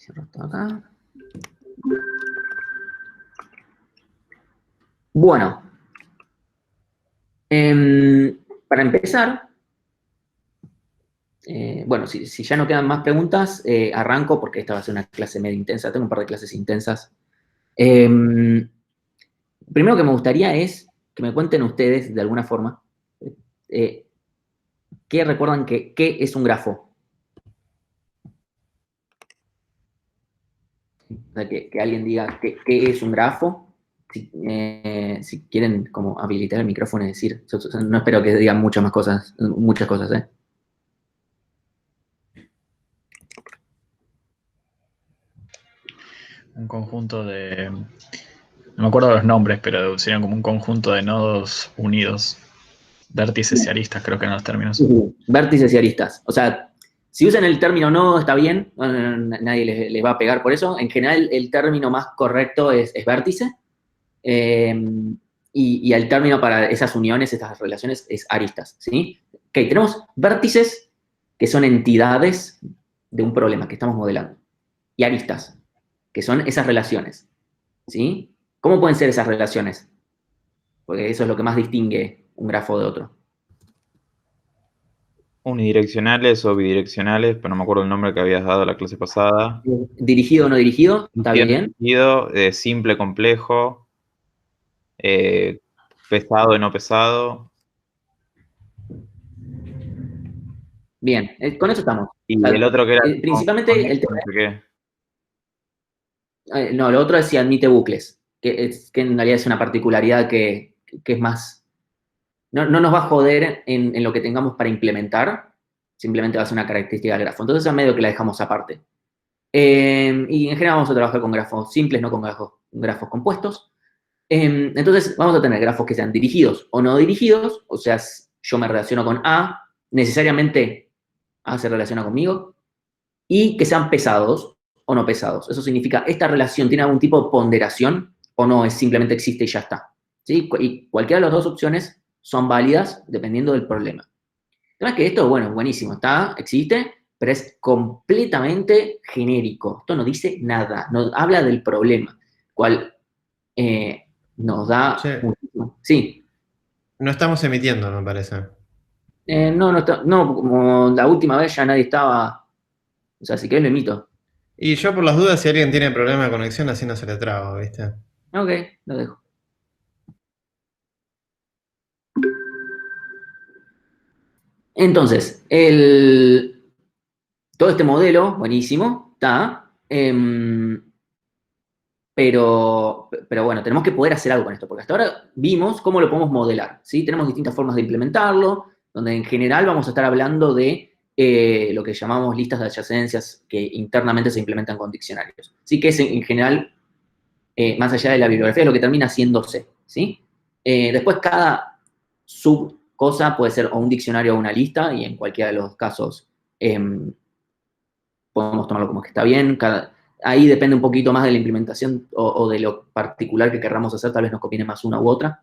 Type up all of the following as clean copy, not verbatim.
Cierro esto acá. Bueno, para empezar, bueno, si ya no quedan más preguntas, arranco porque esta va a ser una clase medio intensa. Tengo un par de clases intensas. Primero que me gustaría es que me cuenten ustedes, de alguna forma, ¿qué recuerdan qué es un grafo? O sea, que alguien diga qué es un grafo. Si quieren como habilitar el micrófono y decir, no espero que digan muchas cosas, ¿eh? Un conjunto de... No me acuerdo de los nombres, pero serían como un conjunto de nodos unidos. Vértices y aristas, creo que eran los términos. Vértices y aristas. O sea, si usan el término nodo está bien, nadie les va a pegar por eso. En general, el término más correcto es vértice. Y el término para esas uniones, estas relaciones, es aristas, ¿sí? Ok, tenemos vértices que son entidades de un problema que estamos modelando. Y aristas, que son esas relaciones, ¿sí? ¿Cómo pueden ser esas relaciones? Porque eso es lo que más distingue un grafo de otro. Unidireccionales o bidireccionales, pero no me acuerdo el nombre que habías dado la clase pasada. Dirigido o no dirigido, está bien. Dirigido, simple, complejo, pesado y no pesado. Bien, con eso estamos. Y O sea, el otro que era principalmente el tema. no sé qué. No, lo otro es si admite bucles, que en realidad es una particularidad que es más. No nos va a joder en lo que tengamos para implementar, simplemente va a ser una característica del grafo. Entonces, es medio que la dejamos aparte. Y en general vamos a trabajar con grafos simples, no con grafos compuestos. Entonces, vamos a tener grafos que sean dirigidos o no dirigidos, o sea, yo me relaciono con A, necesariamente A se relaciona conmigo, y que sean pesados o no pesados. Eso significa, ¿esta relación tiene algún tipo de ponderación o no? Es simplemente existe y ya está. ¿Sí? Y cualquiera de las dos opciones son válidas dependiendo del problema. El tema es que esto, bueno, buenísimo, está, existe, pero es completamente genérico. Esto no dice nada, no habla del problema, cual nos da Che, muchísimo. Sí. no estamos emitiendo, me parece. No, como la última vez ya nadie estaba. O sea, si querés lo emito. Y yo por las dudas, si alguien tiene problema de conexión, así no se le traba, ¿viste? Ok, lo dejo. Entonces, todo este modelo, buenísimo, está. Pero bueno, tenemos que poder hacer algo con esto, porque hasta ahora vimos cómo lo podemos modelar, ¿sí? Tenemos distintas formas de implementarlo, donde en general vamos a estar hablando de lo que llamamos listas de adyacencias que internamente se implementan con diccionarios. Sí que es en general, más allá de la bibliografía, es lo que termina haciéndose, ¿sí? Después cada sub cosa puede ser o un diccionario o una lista, y en cualquiera de los casos podemos tomarlo como que está bien. Ahí depende un poquito más de la implementación o de lo particular que querramos hacer, tal vez nos conviene más una u otra.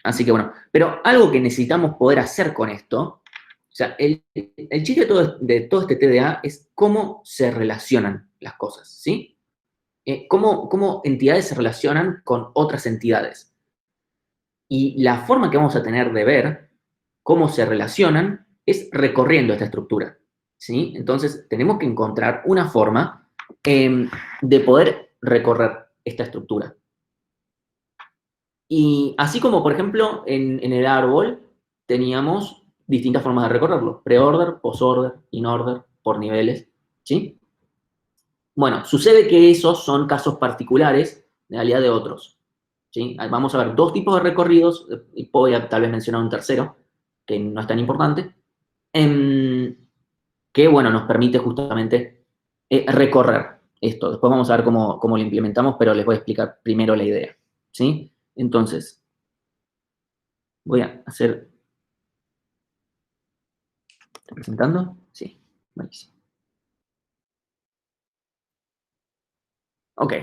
Así que bueno, pero algo que necesitamos poder hacer con esto, o sea, el chiste de todo este TDA es cómo se relacionan las cosas, ¿sí? Cómo entidades se relacionan con otras entidades. Y la forma que vamos a tener de ver cómo se relacionan es recorriendo esta estructura, ¿sí? Entonces, tenemos que encontrar una forma de poder recorrer esta estructura. Y así como, por ejemplo, en el árbol teníamos distintas formas de recorrerlo: pre-order, post-order, in-order, por niveles, ¿sí? Bueno, sucede que esos son casos particulares de realidad de otros, ¿sí? Vamos a ver dos tipos de recorridos, y voy a tal vez mencionar un tercero, que no es tan importante, que, bueno, nos permite justamente recorrer esto. Después vamos a ver cómo lo implementamos, pero les voy a explicar primero la idea, ¿sí? Entonces, voy a hacer... ¿Está presentando? Sí, buenísimo. Ok.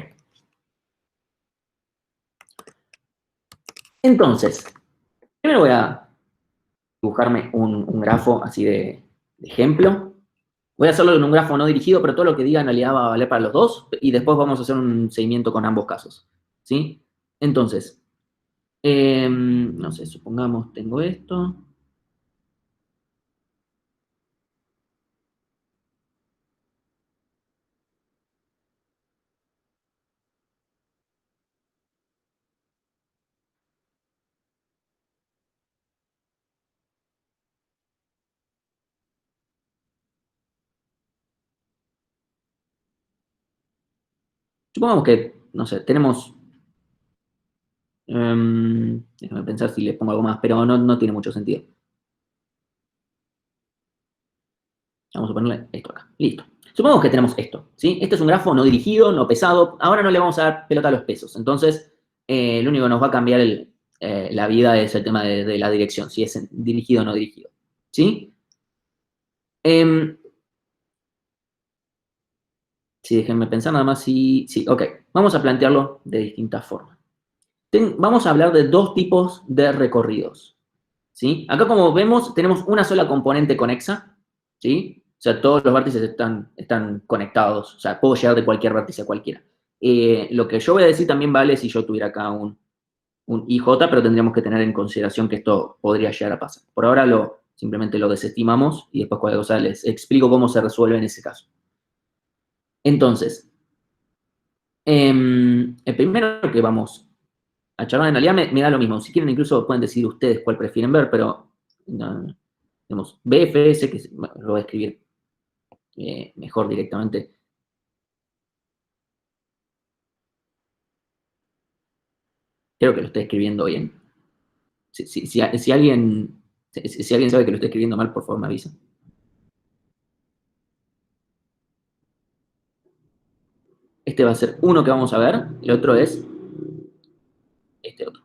Entonces, primero voy a dibujarme un grafo así de ejemplo. Voy a hacerlo en un grafo no dirigido, pero todo lo que diga en realidad va a valer para los dos, y después vamos a hacer un seguimiento con ambos casos, ¿sí? Entonces, no sé, supongamos tengo esto. Supongamos que, no sé, tenemos... déjame pensar si le pongo algo más, pero no tiene mucho sentido. Vamos a ponerle esto acá. Listo. Supongamos que tenemos esto, ¿sí? Este es un grafo no dirigido, no pesado. Ahora no le vamos a dar pelota a los pesos. Entonces, lo único que nos va a cambiar la vida es el tema de la dirección, si es dirigido o no dirigido, ¿sí? Sí, déjenme pensar nada más si... Sí, ok. Vamos a plantearlo de distintas formas. Vamos a hablar de dos tipos de recorridos, ¿sí? Acá, como vemos, tenemos una sola componente conexa, ¿sí? O sea, todos los vértices están conectados. O sea, puedo llegar de cualquier vértice a cualquiera. Lo que yo voy a decir también vale si yo tuviera acá un IJ, pero tendríamos que tener en consideración que esto podría llegar a pasar. Por ahora simplemente lo desestimamos y después cualquier cosa les explico cómo se resuelve en ese caso. Entonces, el primero que vamos a charlar, en realidad me da lo mismo. Si quieren, incluso pueden decir ustedes cuál prefieren ver, pero tenemos BFS, que lo voy a escribir mejor directamente. Creo que lo estoy escribiendo bien. Si alguien sabe que lo estoy escribiendo mal, por favor me avisa. Este va a ser uno que vamos a ver, el otro es este otro.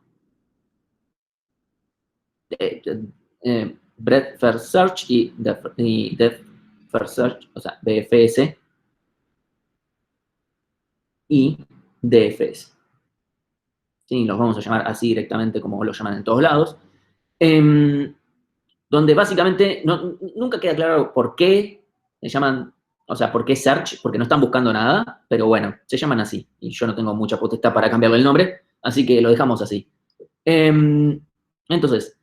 Breadth First Search y Depth First Search, o sea, BFS y DFS. ¿Sí? Los vamos a llamar así directamente como lo llaman en todos lados. Donde básicamente nunca queda claro por qué se llaman, o sea, por qué search, porque no están buscando nada, pero bueno, se llaman así. Y yo no tengo mucha potestad para cambiarle el nombre, así que lo dejamos así. Entonces,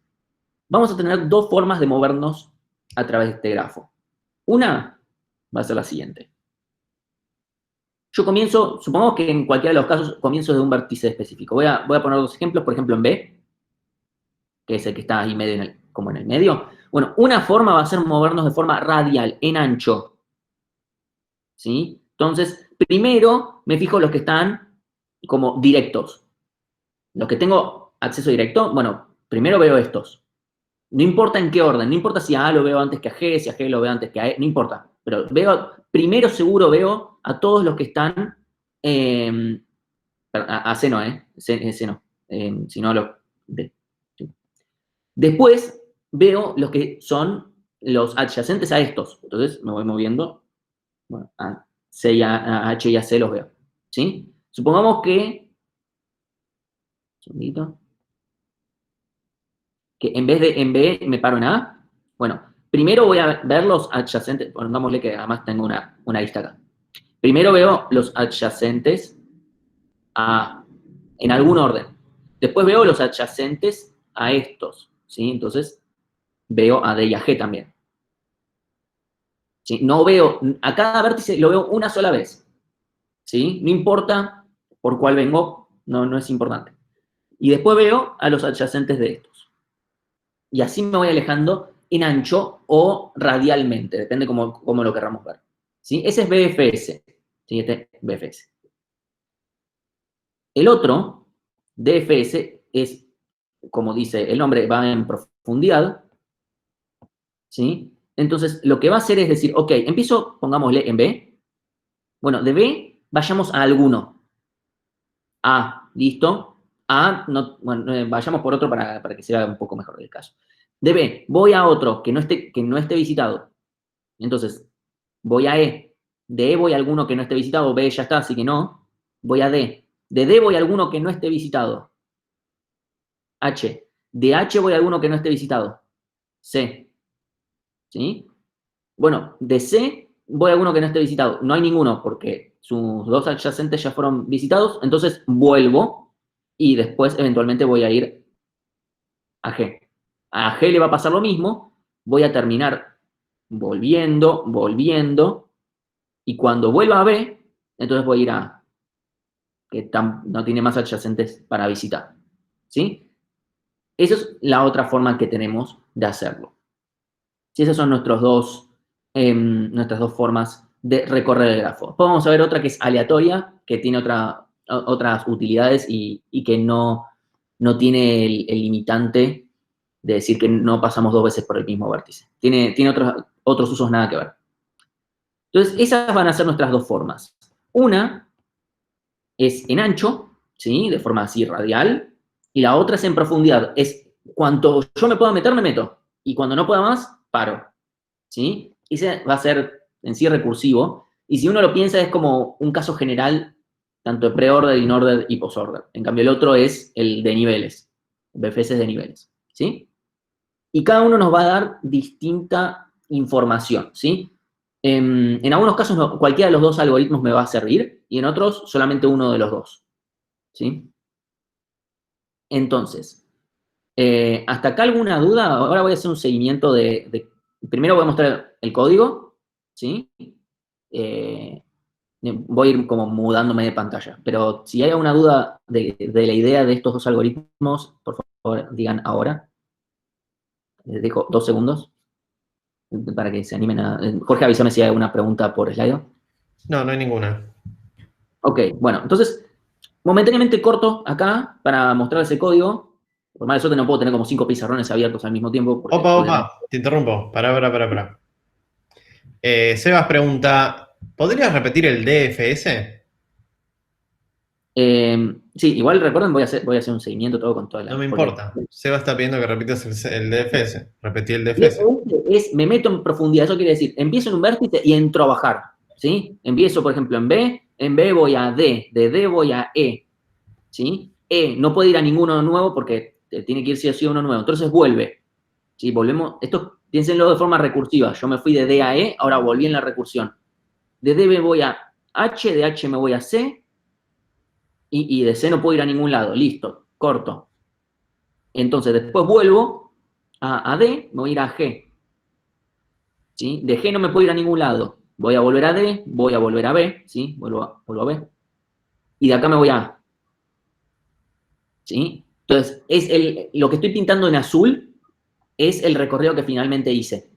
vamos a tener dos formas de movernos a través de este grafo. Una va a ser la siguiente. Yo comienzo, supongamos que en cualquiera de los casos comienzo de un vértice específico. Voy a poner dos ejemplos, por ejemplo en B, que es el que está ahí medio como en el medio. Bueno, una forma va a ser movernos de forma radial, en ancho. ¿Sí? Entonces, primero me fijo los que están como directos. Los que tengo acceso directo, bueno, primero veo estos. No importa en qué orden, no importa si a A lo veo antes que a G, si a G lo veo antes que a E, no importa. Pero primero seguro veo a todos los que están, a C no, C no, sino a los D. Después veo los que son los adyacentes a estos. Entonces me voy moviendo. Bueno, a C y a H y a C los veo. ¿Sí? Supongamos que... Un segundito. Que en vez de en B me paro en A. Bueno, primero voy a ver los adyacentes. Pongámosle que además tengo una lista acá. Primero veo los adyacentes en algún orden. Después veo los adyacentes a estos. ¿Sí? Entonces veo a D y a G también. ¿Sí? No veo, a cada vértice lo veo una sola vez. ¿Sí? No importa por cuál vengo, no es importante. Y después veo a los adyacentes de estos. Y así me voy alejando en ancho o radialmente, depende cómo lo queramos ver. ¿Sí? Ese es BFS. ¿Sí? Este es BFS. El otro, DFS, es, como dice el nombre, va en profundidad. ¿Sí? Entonces, lo que va a hacer es decir, ok, empiezo, pongámosle en B. Bueno, de B vayamos a alguno. A, listo. A, no, bueno, vayamos por otro para que sea un poco mejor el caso. De B, voy a otro que no esté visitado. Entonces, voy a E. De E voy a alguno que no esté visitado. B ya está, así que no. Voy a D. De D voy a alguno que no esté visitado. H. De H voy a alguno que no esté visitado. C. ¿Sí? Bueno, de C voy a alguno que no esté visitado. No hay ninguno porque sus dos adyacentes ya fueron visitados, entonces vuelvo y después eventualmente voy a ir a G. A G le va a pasar lo mismo, voy a terminar volviendo, y cuando vuelva a B, entonces voy a ir a A, que no tiene más adyacentes para visitar. ¿Sí? Esa es la otra forma que tenemos de hacerlo. Sí, esas son nuestras dos formas de recorrer el grafo. Después vamos a ver otra que es aleatoria, que tiene otras utilidades y que no tiene el limitante de decir que no pasamos 2 veces por el mismo vértice. Tiene otros usos nada que ver. Entonces, esas van a ser nuestras dos formas. Una es en ancho, ¿sí? De forma así radial, y la otra es en profundidad. Es cuanto yo me pueda meter, me meto. Y cuando no pueda más, paro. ¿Sí? Ese va a ser en sí recursivo. Y si uno lo piensa, es como un caso general, tanto de pre-order, in-order y post-order. En cambio, el otro es el de niveles. BFS de niveles. ¿Sí? Y cada uno nos va a dar distinta información. ¿Sí? En algunos casos, cualquiera de los dos algoritmos me va a servir, y en otros, solamente uno de los dos. ¿Sí? Entonces, ¿hasta acá alguna duda? Ahora voy a hacer un seguimiento primero voy a mostrar el código, ¿sí? Voy a ir como mudándome de pantalla. Pero si hay alguna duda de la idea de estos dos algoritmos, por favor, digan ahora. Les dejo 2 segundos para que se animen a... Jorge, avísame si hay alguna pregunta por Slido. No, no hay ninguna. Ok, bueno, entonces, momentáneamente corto acá para mostrar ese código. Por mala suerte no puedo tener como 5 pizarrones abiertos al mismo tiempo. Opa, te interrumpo. Pará. Sebas pregunta, ¿podrías repetir el DFS? Sí, igual recuerden, voy a hacer un seguimiento todo con toda la... No me porque- importa. Sebas está pidiendo que repitas el DFS. Repetí el DFS. me meto en profundidad, eso quiere decir, empiezo en un vértice y entro a bajar, ¿sí? Empiezo, por ejemplo, en B voy a D, de D voy a E, ¿sí? E, no puede ir a ninguno nuevo porque tiene que ir sí o sí uno nuevo, entonces vuelve, ¿sí? Volvemos, esto piénsenlo de forma recursiva, yo me fui de D a E, ahora volví en la recursión. De D me voy a H, de H me voy a C, y de C no puedo ir a ningún lado, listo, corto. Entonces, después vuelvo a D, me voy a ir a G. ¿Sí? De G no me puedo ir a ningún lado. Voy a volver a D, voy a volver a B, ¿sí? Vuelvo a B. Y de acá me voy a A. ¿Sí? Entonces, lo que estoy pintando en azul es el recorrido que finalmente hice.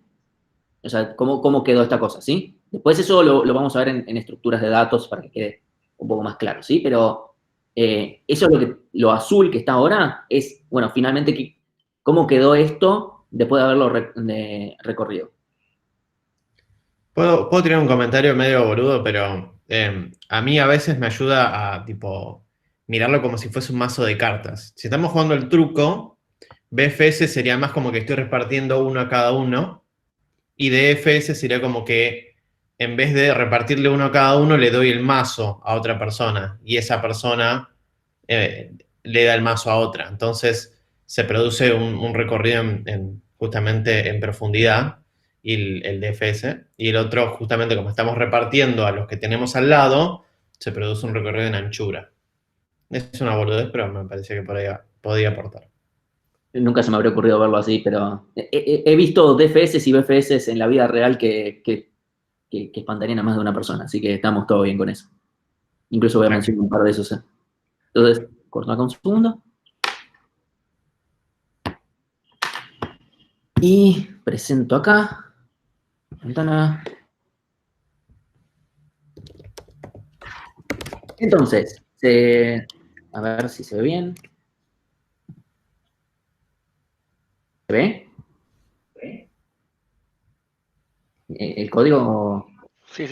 O sea, cómo quedó esta cosa, ¿sí? Después eso lo vamos a ver en estructuras de datos para que quede un poco más claro, ¿sí? Pero eso es lo azul que está ahora, es, bueno, finalmente cómo quedó esto después de haberlo recorrido. Puedo tirar un comentario medio boludo, pero a mí a veces me ayuda a, tipo, mirarlo como si fuese un mazo de cartas. Si estamos jugando el truco, BFS sería más como que estoy repartiendo uno a cada uno, y DFS sería como que en vez de repartirle uno a cada uno, le doy el mazo a otra persona, y esa persona le da el mazo a otra. Entonces se produce un recorrido justamente en profundidad, y el DFS, y el otro, justamente como estamos repartiendo a los que tenemos al lado, se produce un recorrido en anchura. Es una boludez, pero me parecía que podía aportar. Nunca se me habría ocurrido verlo así, pero he visto DFS y BFS en la vida real que espantarían a más de una persona, así que estamos todo bien con eso. Incluso voy a mencionar un par de esos. Entonces, corto acá un segundo. Y presento acá. Ventana. Entonces, a ver si se ve bien. ¿Se ve? ¿El código? Sí.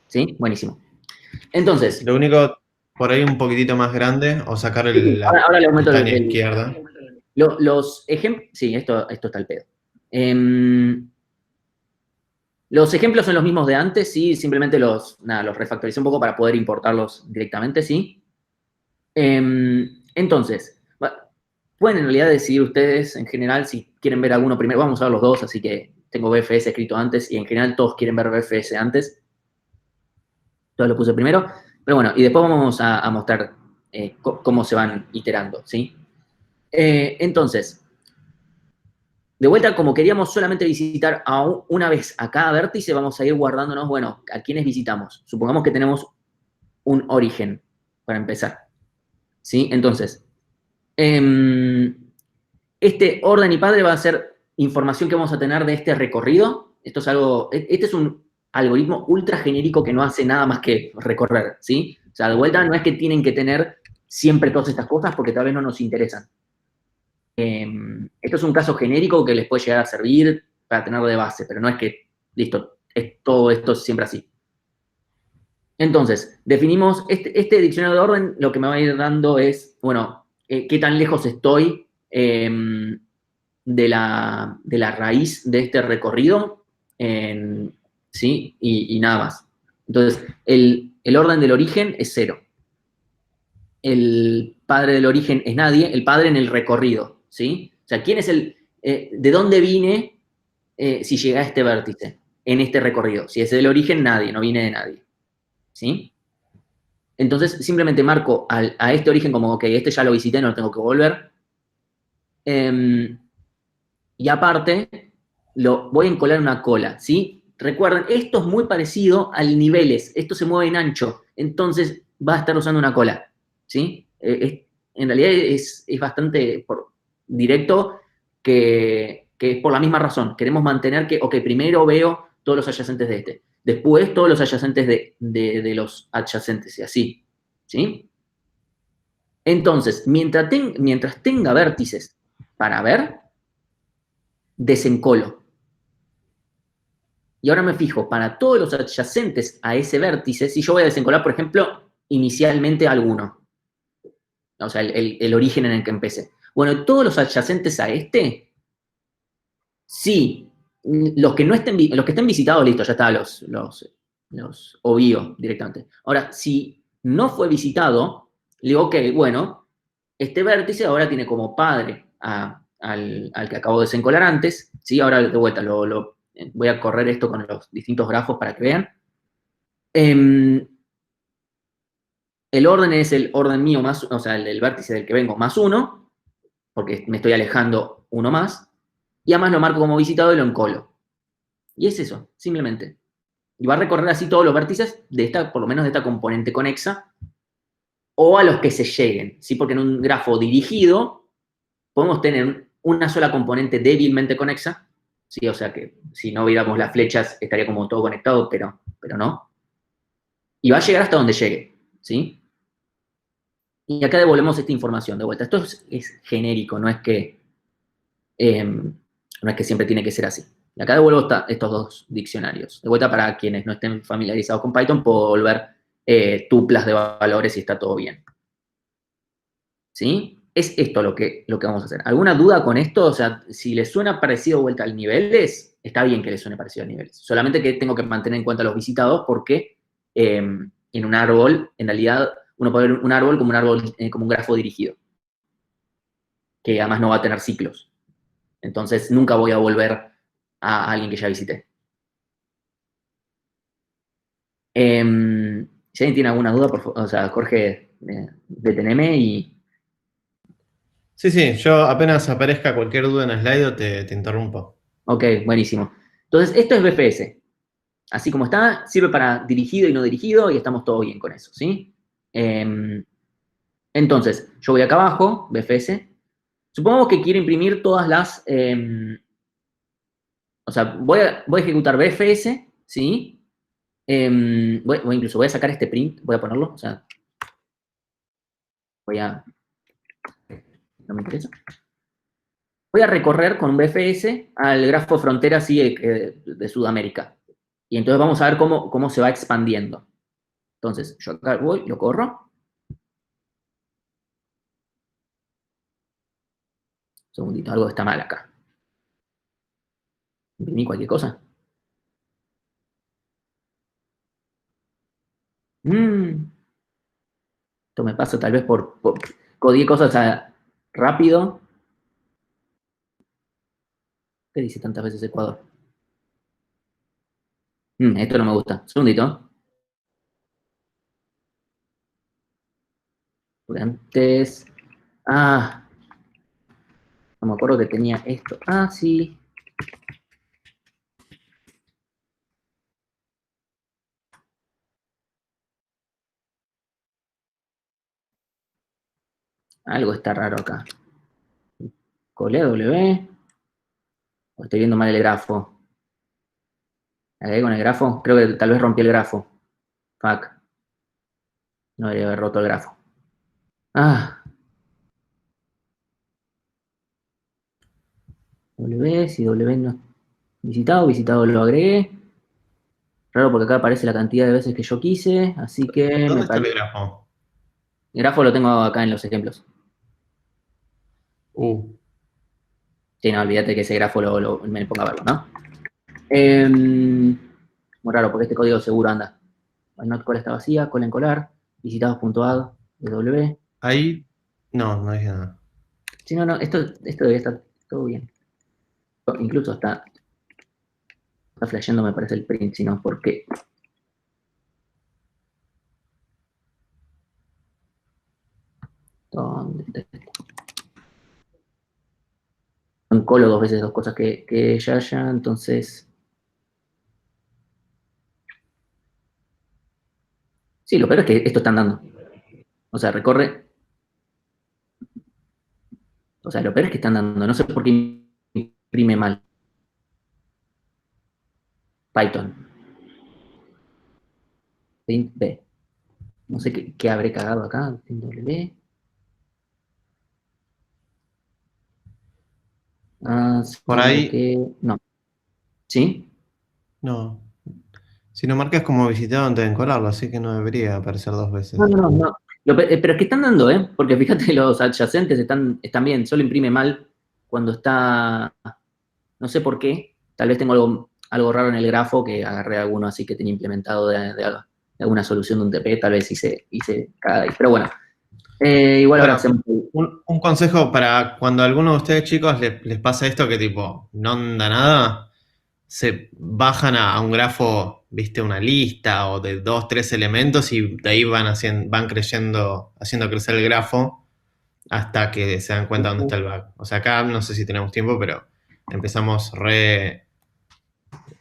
¿Sí? Buenísimo. Entonces, Lo único, por ahí un poquitito más grande, o sacar la ahora le aumento pestaña izquierda. los ejemplos. Sí, esto está al pedo. Los ejemplos son los mismos de antes, sí, simplemente los refactoricé un poco para poder importarlos directamente, sí. Entonces, pueden en realidad decidir ustedes en general si quieren ver alguno primero. Vamos a ver los dos, así que tengo BFS escrito antes y en general todos quieren ver BFS antes. Entonces lo puse primero. Pero bueno, y después vamos a mostrar cómo se van iterando, ¿sí? Entonces, de vuelta, como queríamos solamente visitar una vez a cada vértice, vamos a ir guardándonos, bueno, a quiénes visitamos. Supongamos que tenemos un origen, para empezar. ¿Sí? Entonces, este orden y padre va a ser información que vamos a tener de este recorrido. Esto es algo, este es un algoritmo ultra genérico que no hace nada más que recorrer, ¿sí? O sea, de vuelta no es que tienen que tener siempre todas estas cosas porque tal vez no nos interesan. Esto es un caso genérico que les puede llegar a servir para tenerlo de base, pero no es que, listo, todo esto es siempre así. Entonces, definimos, este diccionario de orden lo que me va a ir dando es, bueno, qué tan lejos estoy de la raíz de este recorrido, ¿sí? Y nada más. Entonces, el orden del origen es 0. El padre del origen es nadie, el padre en el recorrido, ¿sí? O sea, ¿quién es de dónde vine si llegué a este vértice en este recorrido? Si es el origen, nadie, no viene de nadie, ¿sí? Entonces, simplemente marco a este origen como, ok, este ya lo visité, no lo tengo que volver. Y aparte, lo voy a encolar una cola, ¿sí? Recuerden, esto es muy parecido al niveles, esto se mueve en ancho, entonces va a estar usando una cola, ¿sí? En realidad es bastante directo que es por la misma razón. Queremos mantener que, ok, primero veo todos los adyacentes de este, después todos los adyacentes de los adyacentes, y así, ¿sí? Entonces, mientras tenga vértices para ver, desencolo. Y ahora me fijo, para todos los adyacentes a ese vértice, si yo voy a desencolar, por ejemplo, inicialmente alguno, o sea, el origen en el que empecé. Bueno, todos los adyacentes a este, sí, los que estén visitados, listo, ya está, los obvio directamente. Ahora, si no fue visitado, le digo, ok, bueno, este vértice ahora tiene como padre al que acabo de desencolar antes, ¿sí? Ahora de vuelta, voy a correr esto con los distintos grafos para que vean. El orden es el orden mío más, o sea, el vértice del que vengo más 1, porque me estoy alejando uno más, y además lo marco como visitado y lo encolo. Y es eso, simplemente. Y va a recorrer así todos los vértices por lo menos de esta componente conexa, o a los que se lleguen, ¿sí? Porque en un grafo dirigido podemos tener una sola componente débilmente conexa, ¿sí? O sea que si no viéramos las flechas estaría como todo conectado, pero no. Y va a llegar hasta donde llegue, ¿sí? Y acá devolvemos esta información de vuelta. Esto es genérico, no es que siempre tiene que ser así. Y acá devuelvo estos dos diccionarios. De vuelta, para quienes no estén familiarizados con Python, puedo volver tuplas de valores y está todo bien. ¿Sí? Es esto lo que vamos a hacer. ¿Alguna duda con esto? O sea, si les suena parecido vuelta al niveles, está bien que les suene parecido al niveles. Solamente que tengo que mantener en cuenta los visitados porque en un árbol, en realidad, uno puede ver un árbol como un grafo dirigido. Que además no va a tener ciclos. Entonces, nunca voy a volver a alguien que ya visité. Si alguien tiene alguna duda, por favor, o sea, Jorge, deteneme y... Sí, yo apenas aparezca cualquier duda en el slide te interrumpo. Ok, buenísimo. Entonces, esto es BFS. Así como está, sirve para dirigido y no dirigido y estamos todo bien con eso, ¿sí? Entonces, yo voy acá abajo, BFS. Supongamos que quiero imprimir todas las... o sea, voy a ejecutar BFS, ¿sí? Incluso voy a sacar este print, voy a ponerlo, o sea... no me interesa. Voy a recorrer con un BFS al grafo frontera así de Sudamérica. Y entonces vamos a ver cómo se va expandiendo. Entonces, yo acá voy, lo corro. Un segundito, algo está mal acá. Imprimí cualquier cosa. Esto me pasa tal vez por codié cosas rápido. ¿Qué dice tantas veces Ecuador? Esto no me gusta. Un segundito. Porque antes... Ah, no me acuerdo que tenía esto. Ah, sí. Algo está raro acá. Colea W. O estoy viendo mal el grafo. ¿Ahí con el grafo? Creo que tal vez rompí el grafo. Fuck. No debería haber roto el grafo. Ah. W, si W no... Visitado lo agregué. Raro porque acá aparece la cantidad de veces que yo quise, así que ¿Dónde me está el parece... grafo? El grafo lo tengo acá en los ejemplos. Sí, no, olvídate que ese grafo me ponga a verlo, ¿no? Muy raro, porque este código seguro anda. Not cola está vacía, cola en colar, visitados.add, W. Ahí, no dije nada. Sí, no, esto debería estar todo bien. Incluso está flasheando, me parece el print, si no, ¿por qué? ¿Dónde está esto? En colo dos veces dos cosas que ya haya, entonces... Sí, lo peor es que esto está andando. O sea, recorre... O sea, lo peor es que está andando. No sé por qué imprime mal. Python. Print B. No sé qué habré cagado acá. Print W. Ah, Por supongo ahí, que... No. ¿Sí? no. Si no marcas como visitado antes de encolarlo, así que no debería aparecer dos veces. No. Pero es que están dando, ¿eh? Porque fíjate, los adyacentes están bien. Solo imprime mal cuando está... No sé por qué. Tal vez tengo algo raro en el grafo que agarré alguno así que tenía implementado de alguna solución de un TP. Tal vez hice cagada ahí. Pero bueno. Igual ahora Bueno, hacemos... un consejo para cuando a alguno de ustedes chicos les pasa esto que tipo no anda nada, se bajan a un grafo, viste, una lista o de 2, 3 elementos y de ahí van creciendo, haciendo crecer el grafo hasta que se dan cuenta dónde está el bug. O sea, acá no sé si tenemos tiempo, pero empezamos para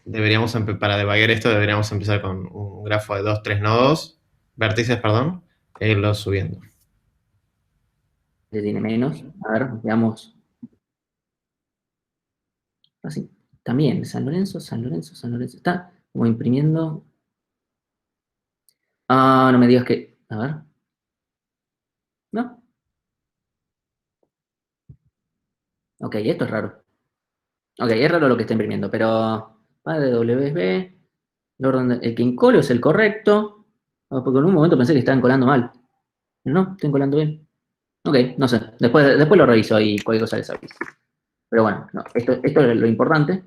debuguear esto, deberíamos empezar con un grafo de 2, 3 nodos, vértices, perdón, e irlo subiendo. Tiene menos. A ver, veamos. Así. También, San Lorenzo. Está como imprimiendo. Ah, no me digas que. A ver. No. Ok, esto es raro. Ok, es raro lo que está imprimiendo, pero. Padre WSB. El que encolo es el correcto. Porque en un momento pensé que estaban colando mal. No, están colando bien. Ok, no sé. Después lo reviso y cualquier cosa les aviso. Pero bueno, no, esto es lo importante.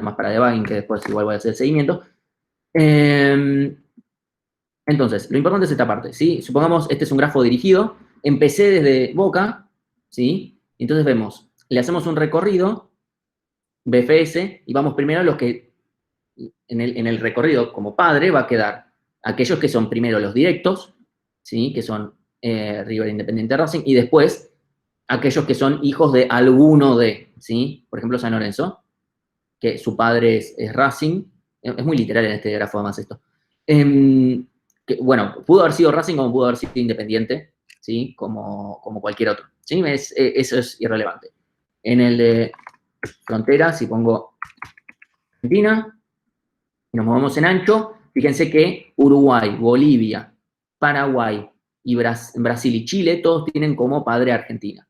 Más para debugging, que después igual voy a hacer el seguimiento. Entonces, lo importante es esta parte, ¿sí? Supongamos, este es un grafo dirigido. Empecé desde Boca, ¿sí? Entonces vemos, le hacemos un recorrido, BFS, y vamos primero a los que, en el recorrido como padre, va a quedar aquellos que son primero los directos, ¿sí? Que son River Independiente Racing, y después aquellos que son hijos de alguno de, ¿sí? Por ejemplo, San Lorenzo, que su padre es Racing. Es muy literal en este grafo además esto. Bueno, pudo haber sido Racing como pudo haber sido Independiente, ¿sí? Como cualquier otro. ¿Sí? Eso es irrelevante. En el de frontera, si pongo Argentina, y nos movemos en ancho, fíjense que Uruguay, Bolivia, Paraguay, y Brasil y Chile, todos tienen como padre a Argentina.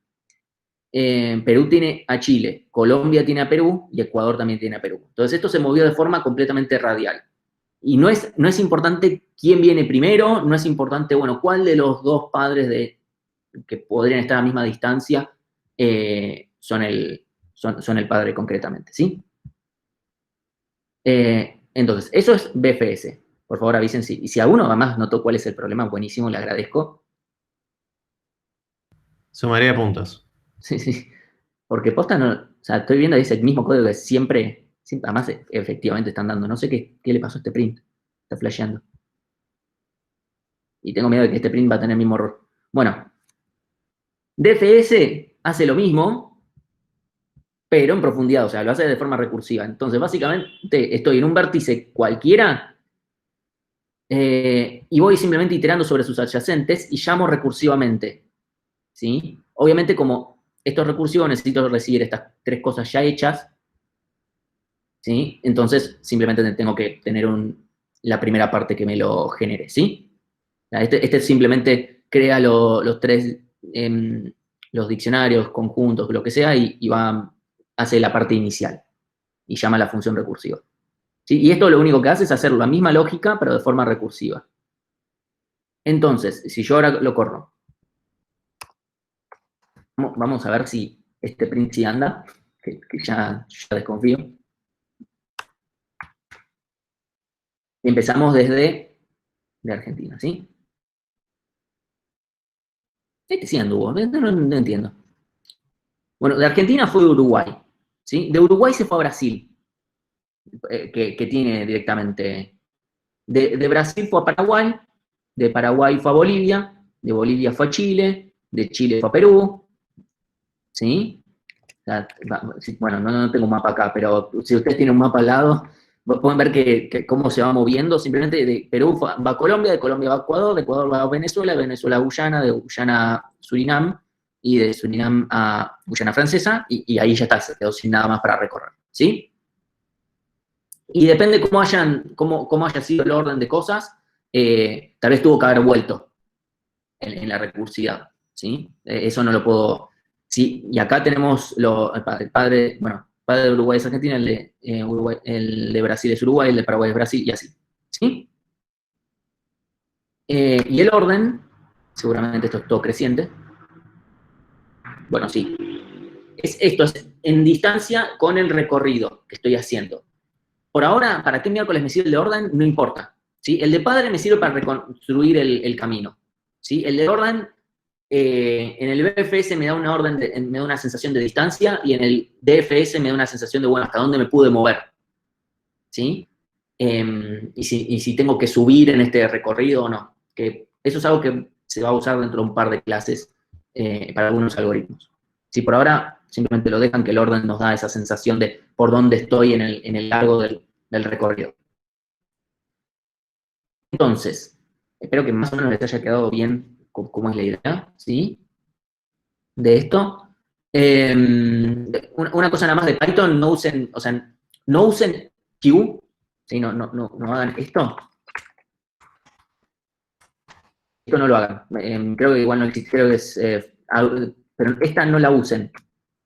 Perú tiene a Chile, Colombia tiene a Perú y Ecuador también tiene a Perú. Entonces esto se movió de forma completamente radial. Y no es importante quién viene primero, no es importante, bueno, cuál de los dos padres que podrían estar a la misma distancia son el padre concretamente, ¿sí? Entonces, eso es BFS. Por favor, avisen si. Y si alguno además notó cuál es el problema, buenísimo, le agradezco. Sumaría puntos. Sí. Porque posta no. O sea, estoy viendo ahí ese mismo código que siempre Sí, además, efectivamente están dando. No sé qué le pasó a este print. Está flasheando. Y tengo miedo de que este print va a tener el mismo error. Bueno, DFS hace lo mismo, pero en profundidad, o sea, lo hace de forma recursiva. Entonces, básicamente, estoy en un vértice cualquiera y voy simplemente iterando sobre sus adyacentes y llamo recursivamente. ¿Sí? Obviamente, como esto es recursivo, necesito recibir estas tres cosas ya hechas. ¿Sí? Entonces, simplemente tengo que tener la primera parte que me lo genere. ¿Sí? Este simplemente crea los tres, los diccionarios, conjuntos, lo que sea, y hace la parte inicial y llama a la función recursiva. ¿Sí? Y esto lo único que hace es hacer la misma lógica, pero de forma recursiva. Entonces, si yo ahora lo corro, vamos a ver si este print sí anda, que ya desconfío. Empezamos de Argentina, ¿sí? Este sí anduvo, no entiendo. Bueno, de Argentina fue Uruguay, ¿sí? De Uruguay se fue a Brasil, que tiene directamente. De Brasil fue a Paraguay, de Paraguay fue a Bolivia, de Bolivia fue a Chile, de Chile fue a Perú, ¿sí? O sea, bueno, no tengo un mapa acá, pero si ustedes tienen un mapa al lado, pueden ver cómo se va moviendo. Simplemente de Perú va a Colombia, de Colombia va a Ecuador, de Ecuador va a Venezuela, de Venezuela a Guyana, de Guyana a Surinam, y de Surinam a Guyana Francesa, y ahí ya está, se quedó sin nada más para recorrer, ¿sí? Y depende cómo haya sido el orden de cosas, tal vez tuvo que haber vuelto en la recursividad, ¿sí? Eso no lo puedo. Sí, y acá tenemos el padre de Uruguay es Argentina, el de Brasil es Uruguay, el de Paraguay es Brasil, y así, ¿sí? Y el orden, seguramente esto es todo creciente. Bueno, sí. Esto es en distancia con el recorrido que estoy haciendo. Por ahora, ¿para qué miércoles me sirve el de orden? No importa. ¿Sí? El de padre me sirve para reconstruir el camino. ¿Sí? El de orden, en el BFS me da una me da una sensación de distancia, y en el DFS me da una sensación de, bueno, hasta dónde me pude mover. ¿Sí? Y si tengo que subir en este recorrido o no. Que eso es algo que se va a usar dentro de un par de clases para algunos algoritmos. Si por ahora simplemente lo dejan, que el orden nos da esa sensación de por dónde estoy en el largo del recorrido. Entonces, espero que más o menos les haya quedado bien cómo es la idea, ¿sí? De esto. Una cosa nada más de Python, no usen, o sea, no usen Q, ¿sí? No hagan esto. Esto no lo hagan. Creo que igual no existe, creo que es, pero esta no la usen,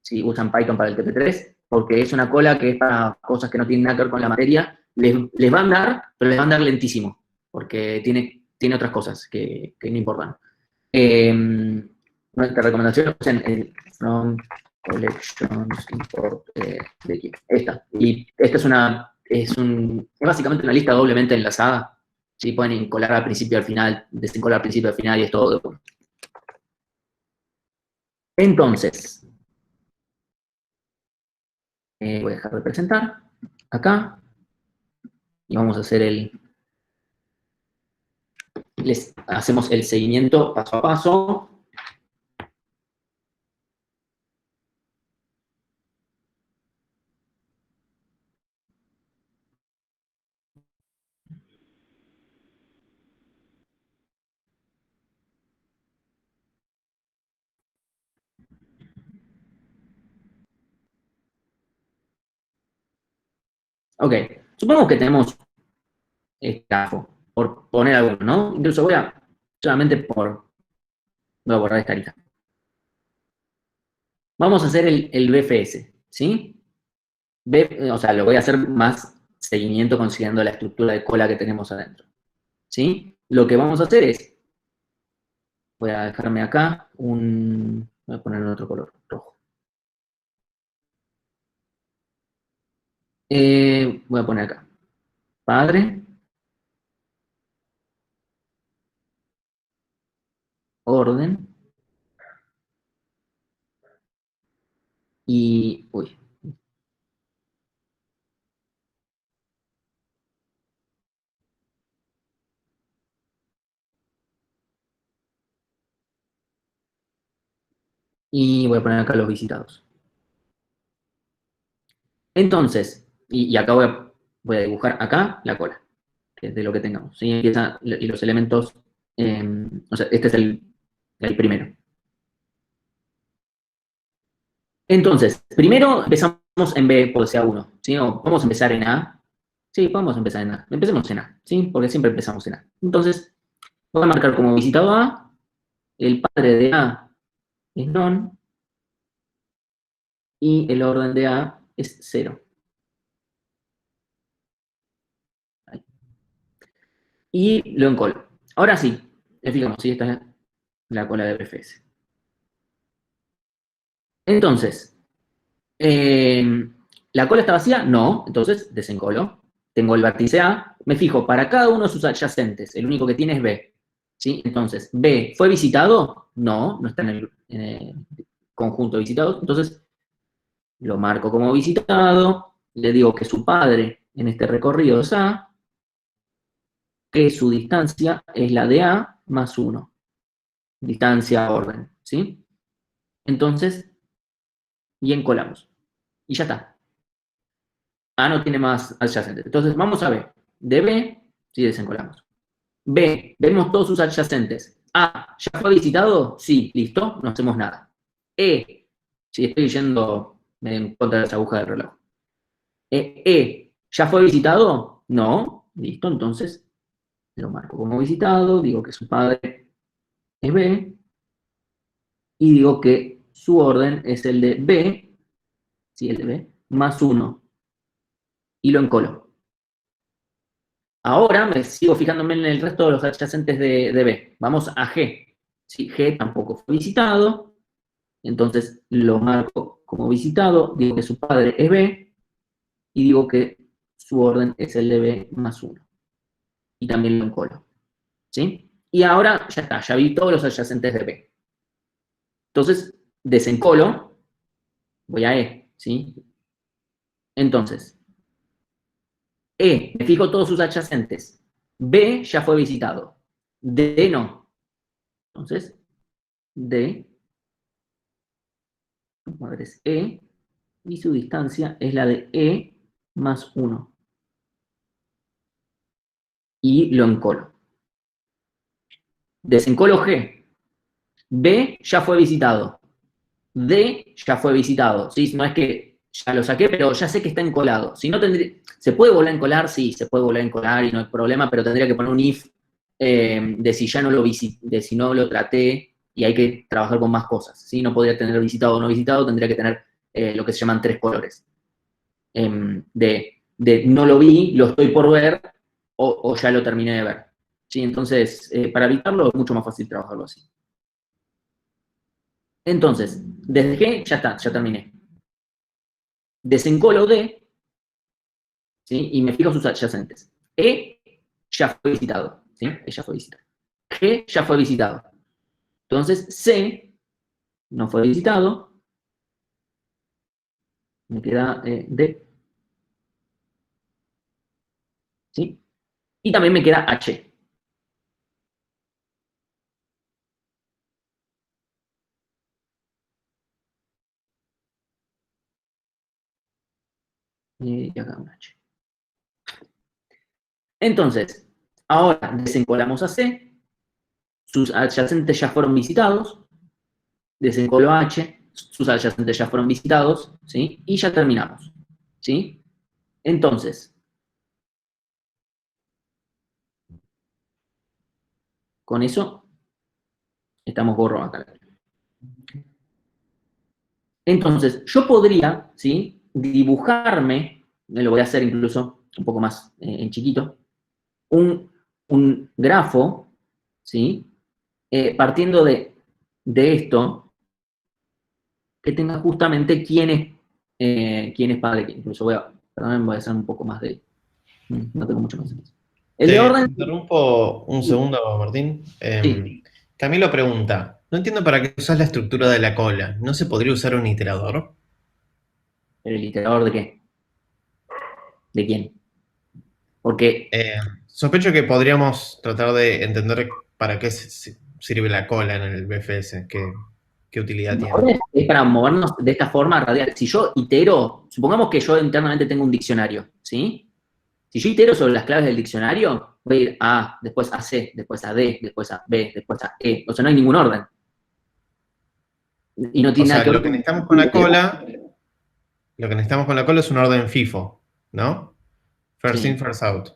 si usan Python para el TP3, porque es una cola que es para cosas que no tienen nada que ver con la materia. Les va a andar, pero les va a andar lentísimo, porque tiene otras cosas que no importan. Nuestra recomendación es el from collections import de aquí. Esta. Y esta es básicamente una lista doblemente enlazada. ¿Sí? Pueden colar al principio al final, desencolar al principio al final, y es todo. Entonces, voy a dejar de presentar acá y vamos a hacer les hacemos el seguimiento paso a paso. Ok, supongamos que tenemos este grafo, por poner algo, ¿no? Incluso solamente voy a borrar esta lista. Vamos a hacer el BFS, ¿sí? O sea, lo voy a hacer más seguimiento considerando la estructura de cola que tenemos adentro, ¿sí? Lo que vamos a hacer es, voy a dejarme acá voy a poner otro color, rojo. Voy a poner acá, padre, orden, y, Y voy a poner acá los visitados. Entonces, y acá voy a dibujar acá la cola, que es de lo que tengamos. ¿Sí? Y los elementos, o sea, este es el primero. Entonces, primero empezamos en B por sea 1, ¿sí? O vamos a empezar en A. Sí, podemos empezar en A. Empecemos en A, ¿sí? Porque siempre empezamos en A. Entonces, voy a marcar como visitado A, el padre de A es non, y el orden de A es 0. Y lo encolo. Ahora sí, fijamos, ¿sí? Esta es la cola de BFS. Entonces, ¿la cola está vacía? No, entonces desencolo. Tengo el vértice A, me fijo para cada uno de sus adyacentes, el único que tiene es B. ¿Sí? Entonces, B, ¿fue visitado? No, no está en el conjunto de visitados, entonces lo marco como visitado, le digo que su padre en este recorrido es A, que su distancia es la de A más 1. Distancia, orden, ¿sí? Entonces, y encolamos. Y ya está. A no tiene más adyacentes. Entonces, vamos a ver. De B, sí, desencolamos. B, vemos todos sus adyacentes. A, ¿ya fue visitado? Sí, listo, no hacemos nada. E, si estoy yendo en contra de las agujas del reloj. ¿Ya fue visitado? No, listo, entonces lo marco como visitado, digo que su padre es B, y digo que su orden es el de B, sí, el de B, más 1, y lo encolo. Ahora me sigo fijándome en el resto de los adyacentes de B. Vamos a G. Sí, G tampoco fue visitado, entonces lo marco como visitado, digo que su padre es B, y digo que su orden es el de B más 1. Y también lo encolo. ¿Sí? Y ahora ya está, ya vi todos los adyacentes de B. Entonces, desencolo, voy a E, ¿sí? Entonces, E, me fijo todos sus adyacentes. B ya fue visitado. D no. Entonces, D, vamos a ver, es E, y su distancia es la de E más 1. Y lo encolo. Desencolo G. B ya fue visitado. D ya fue visitado. ¿Sí? No es que ya lo saqué, pero ya sé que está encolado. Si no ¿se puede volver a encolar? Sí, se puede volver a encolar y no hay problema, pero tendría que poner un if de si ya no lo visité, de si no lo traté, y hay que trabajar con más cosas. ¿Sí? No podría tener visitado o no visitado, tendría que tener lo que se llaman 3 colores. De no lo vi, lo estoy por ver, o ya lo terminé de ver. ¿Sí? Entonces, para evitarlo es mucho más fácil trabajarlo así. Entonces, desde G ya está, ya terminé. Desencolo D, ¿sí? Y me fijo sus adyacentes. E ya fue visitado, ¿sí? E ya fue visitado. G ya fue visitado. Entonces, C no fue visitado. Me queda D, ¿sí? Y también me queda H. Y acá un H. Entonces, ahora desencolamos a C, sus adyacentes ya fueron visitados, desencolo a H, sus adyacentes ya fueron visitados, ¿sí? Y ya terminamos, ¿sí? Entonces, con eso, estamos borro acá. Entonces, yo podría, ¿sí? Dibujarme, lo voy a hacer incluso un poco más en chiquito, un grafo, ¿sí? Partiendo de esto, que tenga justamente quién es padre. Incluso perdón, voy a hacer un poco más de... No tengo mucho más. El de Te orden... interrumpo un segundo, Martín. Sí. Camilo pregunta, no entiendo para qué usas la estructura de la cola. ¿No se podría usar un iterador? ¿El iterador de qué? ¿De quién? Porque... Sospecho que podríamos tratar de entender para qué sirve la cola en el BFS, qué ¿Qué utilidad tiene? Ahora es para movernos de esta forma radial. Si yo itero, supongamos que yo internamente tengo un diccionario, ¿sí? Si yo itero sobre las claves del diccionario, voy a ir a A, después a C, después a D, después a B, después a E. O sea, no hay ningún orden. Y no O tiene nada sea, que ver lo que necesitamos con la cola, es un orden FIFO, ¿no? First Sí. in, first out. O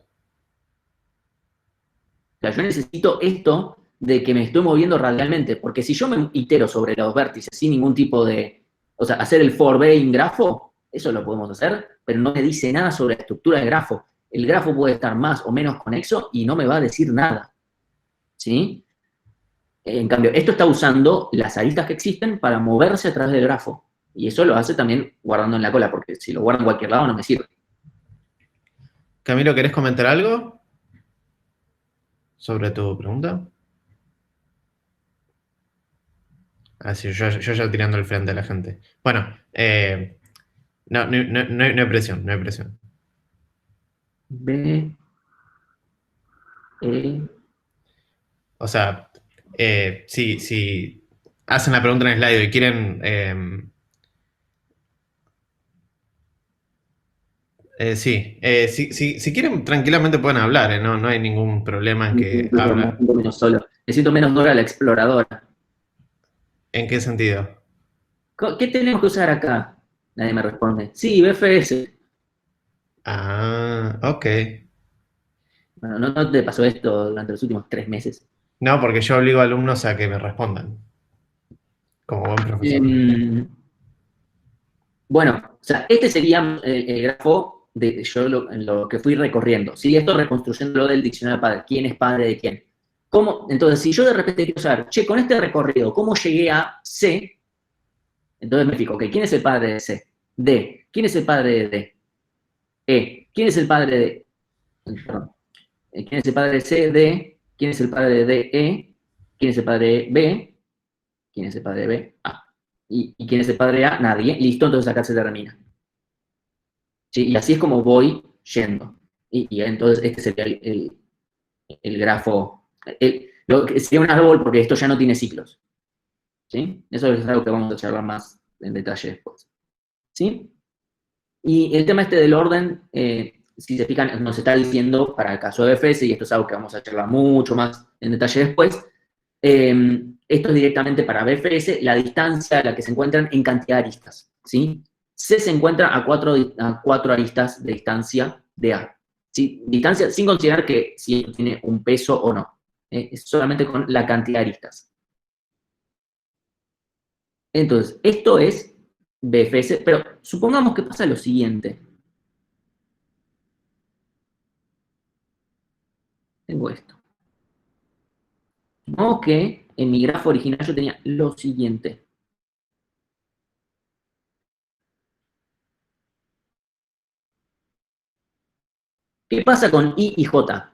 sea, yo necesito esto de que me estoy moviendo radialmente, porque si yo me itero sobre los vértices sin ningún tipo de... O sea, hacer el for B en grafo, eso lo podemos hacer, pero no me dice nada sobre la estructura del grafo. El grafo puede estar más o menos conexo y no me va a decir nada. ¿Sí? En cambio, esto está usando las aristas que existen para moverse a través del grafo. Y eso lo hace también guardando en la cola, porque si lo guardo en cualquier lado no me sirve. Camilo, ¿querés comentar algo sobre tu pregunta? Así, yo ya tirando el frente a la gente. Bueno, no hay presión, no hay presión. B, E, O sea, si hacen la pregunta en el slide y quieren... si quieren, tranquilamente pueden hablar, no hay ningún problema en que me hablen. siento menos solo. Me siento menos Dora la exploradora. ¿En qué sentido? ¿Qué tenemos que usar acá? Nadie me responde. Sí, BFS. Ah, ok. Bueno, ¿no te pasó esto durante los últimos 3 meses? No, porque yo obligo a alumnos a que me respondan. Como buen profesor. Bueno, o sea, este sería el grafo de yo lo que fui recorriendo. ¿Sí? Esto reconstruyendo lo del diccionario padre. ¿Quién es padre de quién? ¿Cómo? Entonces, si yo de repente quiero saber, che, con este recorrido, ¿cómo llegué a C? Entonces me fijo, ok, ¿quién es el padre de C? D. ¿Quién es el padre de D? E. ¿Quién es el padre de... Perdón. ¿Quién es el padre de C? D. ¿Quién es el padre de D? E. ¿Quién es el padre de B? ¿Quién es el padre de B? A. ¿Y quién es el padre de A? Nadie. Listo, entonces acá se termina. ¿Sí? Y así es como voy yendo. Y entonces este sería el grafo. Sería un árbol porque esto ya no tiene ciclos. ¿Sí? Eso es algo que vamos a charlar más en detalle después. ¿Sí? Y el tema este del orden, si se fijan, nos está diciendo para el caso de BFS, y esto es algo que vamos a charlar mucho más en detalle después, esto es directamente para BFS, la distancia a la que se encuentran en cantidad de aristas. ¿Sí? C se encuentra a 4 aristas de distancia de A. ¿Sí? Distancia sin considerar que si tiene un peso o no. Es solamente con la cantidad de aristas. Entonces, esto es BFS, pero supongamos que pasa lo siguiente. Tengo esto. Supongamos que en mi grafo original yo tenía lo siguiente. ¿Qué pasa con I y J?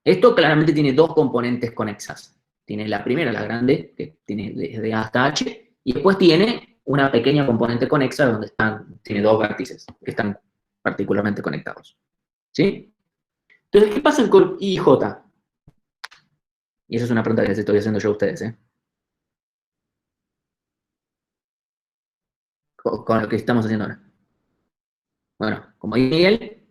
Esto claramente tiene 2 componentes conexas. Tiene la primera, la grande, que tiene desde A hasta H, y después tiene una pequeña componente conexa donde tiene 2 vértices que están particularmente conectados. ¿Sí? Entonces, ¿qué pasa con I y J? Y esa es una pregunta que les estoy haciendo yo a ustedes, con lo que estamos haciendo ahora. Bueno, como dice Miguel,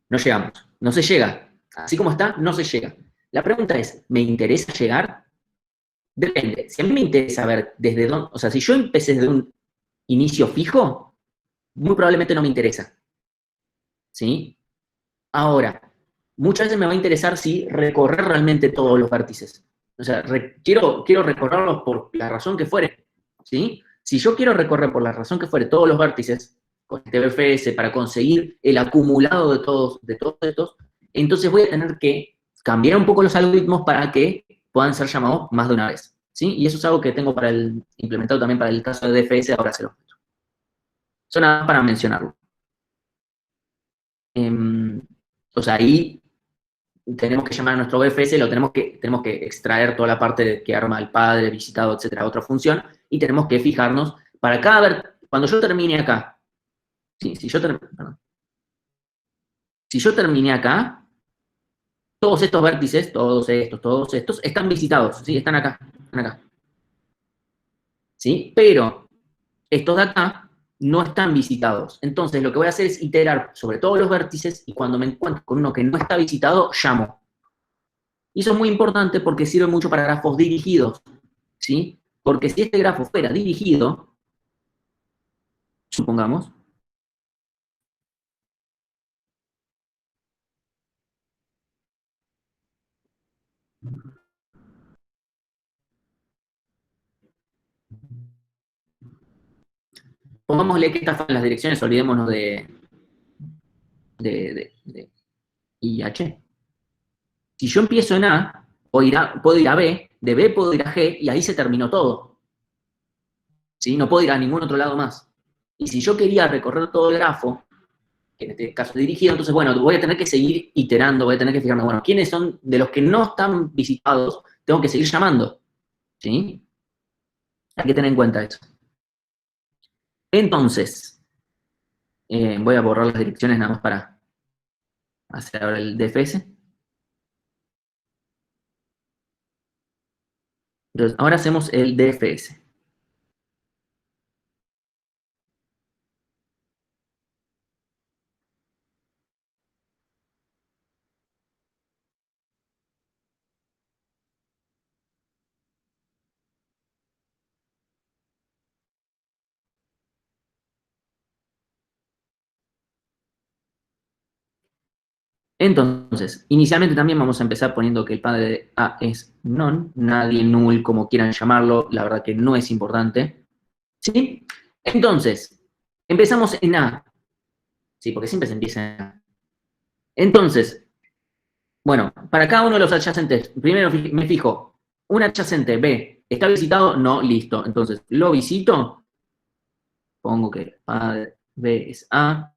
no llegamos. No se llega. Así como está, no se llega. La pregunta es, ¿me interesa llegar? Depende. Si a mí me interesa ver desde dónde... O sea, si yo empecé desde un inicio fijo, muy probablemente no me interesa. ¿Sí? Ahora, muchas veces me va a interesar si recorrer realmente todos los vértices. O sea, quiero recorrerlos por la razón que fuere. ¿Sí? Si yo quiero recorrer por la razón que fuere todos los vértices con este BFS para conseguir el acumulado de todos estos, entonces voy a tener que cambiar un poco los algoritmos para que puedan ser llamados más de una vez. ¿Sí? Y eso es algo que tengo implementado también para el caso de DFS, ahora se lo muestro. Eso nada más para mencionarlo. O sea, ahí tenemos que llamar a nuestro BFS, tenemos que extraer toda la parte que arma el padre, visitado, etcétera, otra función, y tenemos que fijarnos para cuando yo termine acá, si yo terminé acá, todos estos vértices, todos estos, están visitados, ¿sí? Están acá, están acá. ¿sí? Pero estos de acá no están visitados. Entonces, lo que voy a hacer es iterar sobre todos los vértices y cuando me encuentro con uno que no está visitado, llamo. Y eso es muy importante porque sirve mucho para grafos dirigidos, ¿sí? Porque si este grafo fuera dirigido, supongamos, pongámosle que estas son las direcciones, olvidémonos de I, H. Si yo empiezo en A, puedo ir a B, de B puedo ir a G, y ahí se terminó todo. ¿Sí? No puedo ir a ningún otro lado más. Y si yo quería recorrer todo el grafo, que en este caso es dirigido, entonces, bueno, voy a tener que seguir iterando, voy a tener que fijarme, bueno, ¿quiénes son de los que no están visitados? Tengo que seguir llamando. ¿Sí? Hay que tener en cuenta eso. Entonces, voy a borrar las direcciones nada más para hacer ahora el DFS. Entonces, ahora hacemos el DFS. Entonces, inicialmente también vamos a empezar poniendo que el padre de A es non, nadie, null, como quieran llamarlo, la verdad que no es importante. ¿Sí? Entonces, empezamos en A. Sí, porque siempre se empieza en A. Entonces, bueno, para cada uno de los adyacentes, primero me fijo, un adyacente B, ¿está visitado? No, listo. Entonces, lo visito, pongo que padre B es A,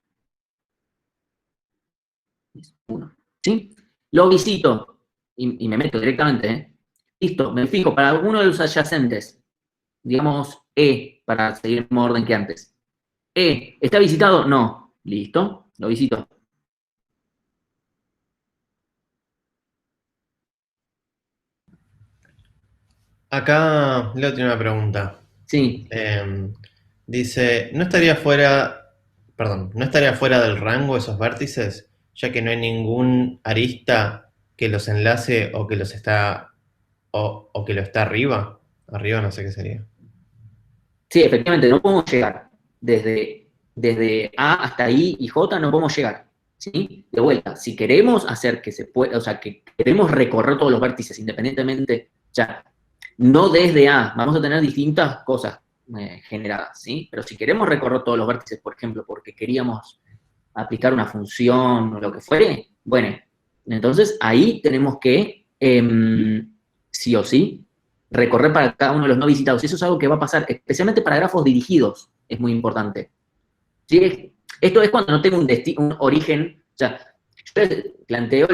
es 1. ¿Sí? Lo visito y me meto directamente, ¿eh? Listo, me fijo para alguno de los adyacentes, digamos E, para seguir el mismo orden que antes. E, ¿está visitado? No. Listo, lo visito. Acá Leo tiene una pregunta. Sí, Dice, ¿no estaría fuera del rango esos vértices, ya que no hay ningún arista que los enlace o que los está o que lo está arriba? Arriba no sé qué sería. sí, efectivamente, no podemos llegar. Desde A hasta I y J no podemos llegar. ¿Sí? De vuelta, si queremos hacer que se pueda, o sea, que queremos recorrer todos los vértices independientemente, ya, no desde A, vamos a tener distintas cosas generadas, ¿sí? Pero si queremos recorrer todos los vértices, por ejemplo, porque queríamos aplicar una función o lo que fuere, bueno, entonces ahí tenemos que, sí o sí, recorrer para cada uno de los no visitados. Y eso es algo que va a pasar, especialmente para grafos dirigidos, es muy importante. ¿Sí? Esto es cuando no tengo un origen, o sea, yo planteo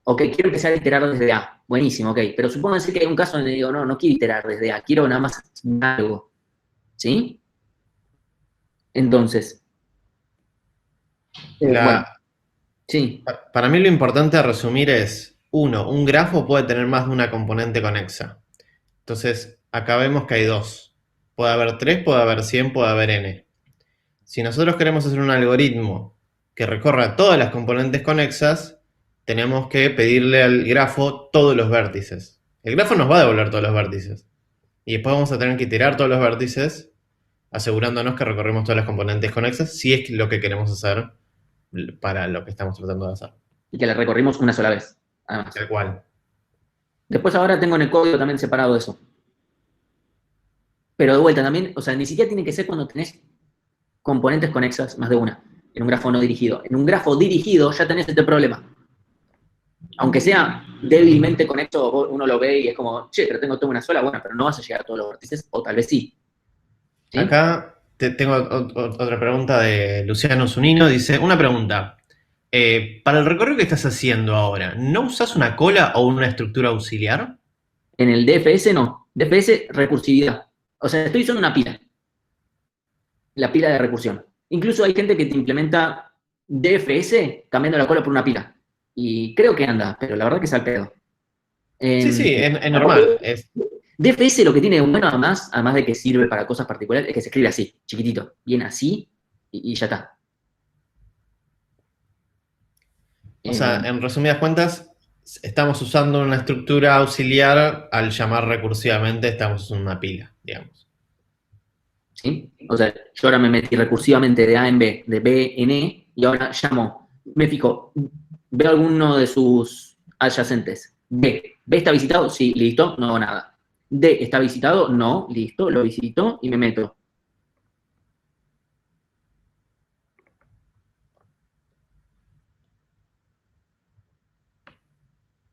ok, quiero empezar a iterar desde A, buenísimo, ok, pero supongo que hay un caso donde digo, no quiero iterar desde A, quiero nada más algo, ¿sí? Entonces, bueno, sí, Para mí lo importante a resumir es, uno, un grafo puede tener más de una componente conexa. Entonces, acá vemos que hay dos. Puede haber 3, puede haber 100, puede haber n. Si nosotros queremos hacer un algoritmo que recorra todas las componentes conexas, tenemos que pedirle al grafo todos los vértices. El grafo nos va a devolver todos los vértices. Y después vamos a tener que iterar todos los vértices, asegurándonos que recorremos todas las componentes conexas, si es lo que queremos hacer para lo que estamos tratando de hacer. y que le recorrimos una sola vez, además. Tal cual. Después ahora tengo en el código también separado eso. Pero de vuelta también, o sea, ni siquiera tiene que ser cuando tenés componentes conexas, más de una, en un grafo no dirigido. En un grafo dirigido ya tenés este problema. Aunque sea débilmente conexo, uno lo ve y es como, che, pero tengo toda una sola, bueno, pero no vas a llegar a todos los vértices, o tal vez sí. ¿Sí? Acá tengo otra pregunta de Luciano Zunino. Dice, una pregunta. Para el recorrido que estás haciendo ahora, ¿no usas una cola o una estructura auxiliar? En el DFS no. DFS, recursividad. O sea, estoy usando una pila. La pila de recursión. Incluso hay gente que te implementa DFS cambiando la cola por una pila. Y creo que anda, pero la verdad que es al pedo. Sí, es normal. DFS lo que tiene de bueno, además de que sirve para cosas particulares, es que se escribe así, chiquitito, bien así, y ya está. O sea, en resumidas cuentas, estamos usando una estructura auxiliar al llamar recursivamente, estamos usando una pila, digamos. ¿Sí? O sea, yo ahora me metí recursivamente de A en B, de B en E, y ahora llamo, me fijo, veo alguno de sus adyacentes. B. ¿B está visitado? Sí, listo, no hago nada. D. ¿Está visitado? No, listo, lo visito y me meto.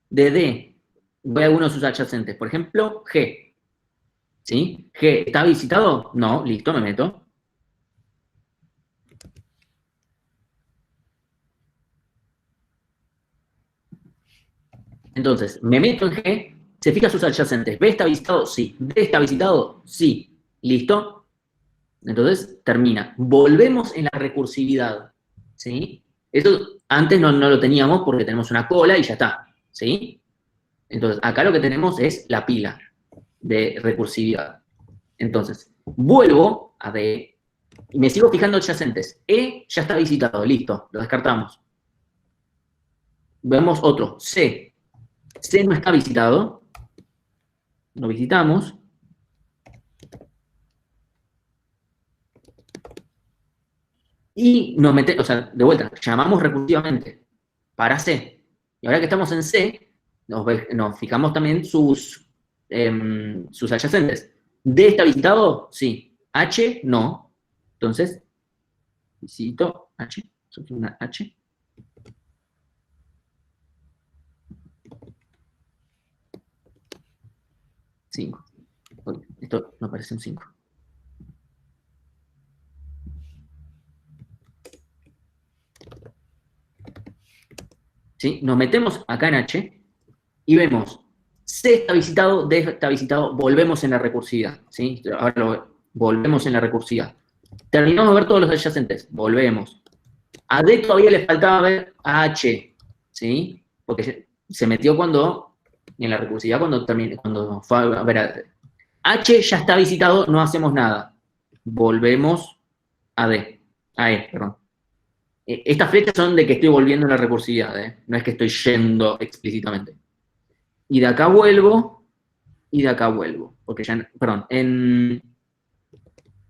De D, voy a alguno de sus adyacentes. Por ejemplo, G. ¿Sí? G. ¿Está visitado? No, listo, me meto. Entonces, me meto en G, se fija sus adyacentes. ¿B está visitado? Sí. ¿D está visitado? Sí. ¿Listo? Entonces, termina. Volvemos en la recursividad. ¿Sí? Esto antes no lo teníamos porque tenemos una cola y ya está. ¿Sí? Entonces, acá lo que tenemos es la pila de recursividad. Entonces, vuelvo a D y me sigo fijando adyacentes. E ya está visitado, listo, lo descartamos. Vemos otro, C. C no está visitado, lo visitamos. Y nos metemos, o sea, de vuelta, llamamos recursivamente para C. Y ahora que estamos en C, nos fijamos también sus adyacentes. D está visitado, sí. H, no. Entonces, visito H, una H. Cinco. Esto no parece un 5. ¿Sí? Nos metemos acá en H y vemos C está visitado, D está visitado, volvemos en la recursividad. ¿Sí? Ahora volvemos en la recursividad. Terminamos de ver todos los adyacentes, volvemos. A D todavía le faltaba ver a H, ¿sí? Porque se metió cuando, en la recursividad, cuando fue a ver a D. H ya está visitado, no hacemos nada. Volvemos a D, a E, perdón. Estas flechas son de que estoy volviendo en la recursividad, no es que estoy yendo explícitamente. Y de acá vuelvo, y de acá vuelvo. Porque ya, perdón, en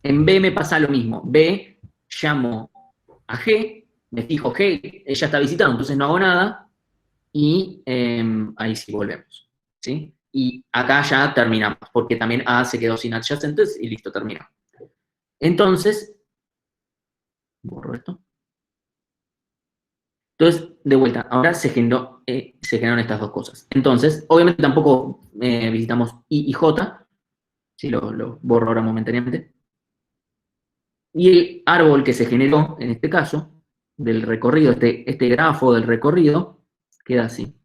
B me pasa lo mismo. B, llamo a G, me fijo G, ella está visitando, entonces no hago nada, y ahí sí volvemos. ¿Sí? Y acá ya terminamos, porque también A se quedó sin adyacentes y listo, terminó. Entonces, borro esto. Entonces, de vuelta, ahora se generaron estas dos cosas. Entonces, obviamente tampoco visitamos I y J, si lo borro ahora momentáneamente. Y el árbol que se generó, en este caso, del recorrido, este grafo del recorrido, queda así.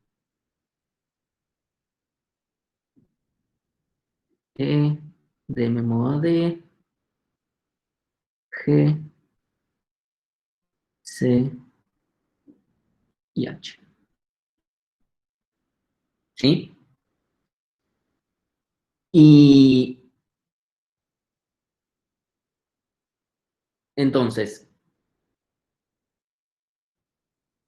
E, D me muevo a D, G, C y H. ¿Sí? Y entonces,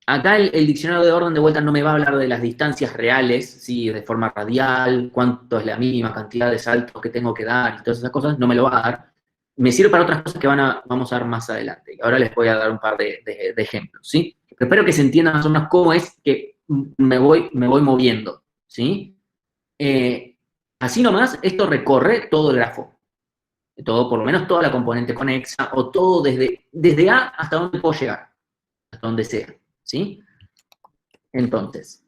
acá el diccionario de orden de vuelta no me va a hablar de las distancias reales, ¿sí? De forma radial, cuánto es la mínima cantidad de saltos que tengo que dar y todas esas cosas, no me lo va a dar. Me sirve para otras cosas que vamos a ver más adelante. Ahora les voy a dar un par de ejemplos, ¿sí? Espero que se entienda más o menos cómo es que me voy moviendo, ¿sí? Así nomás, esto recorre todo el grafo. Todo, por lo menos toda la componente conexa, o todo desde A hasta donde puedo llegar, hasta donde sea, ¿sí? Entonces,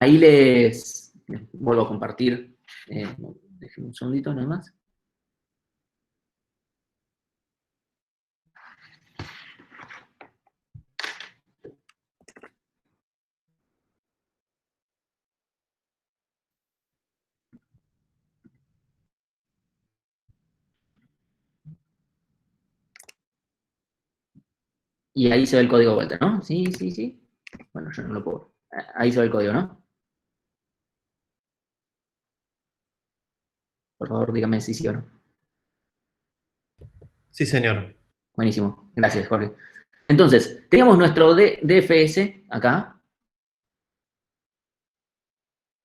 ahí les vuelvo a compartir, déjenme un segundito nada más. Y ahí se ve el código de vuelta, ¿no? Sí, sí, sí. Bueno, yo no lo puedo. Ahí se ve el código, ¿no? Por favor, dígame si sí o no. Sí, señor. Buenísimo. Gracias, Jorge. Entonces, tenemos nuestro DFS acá.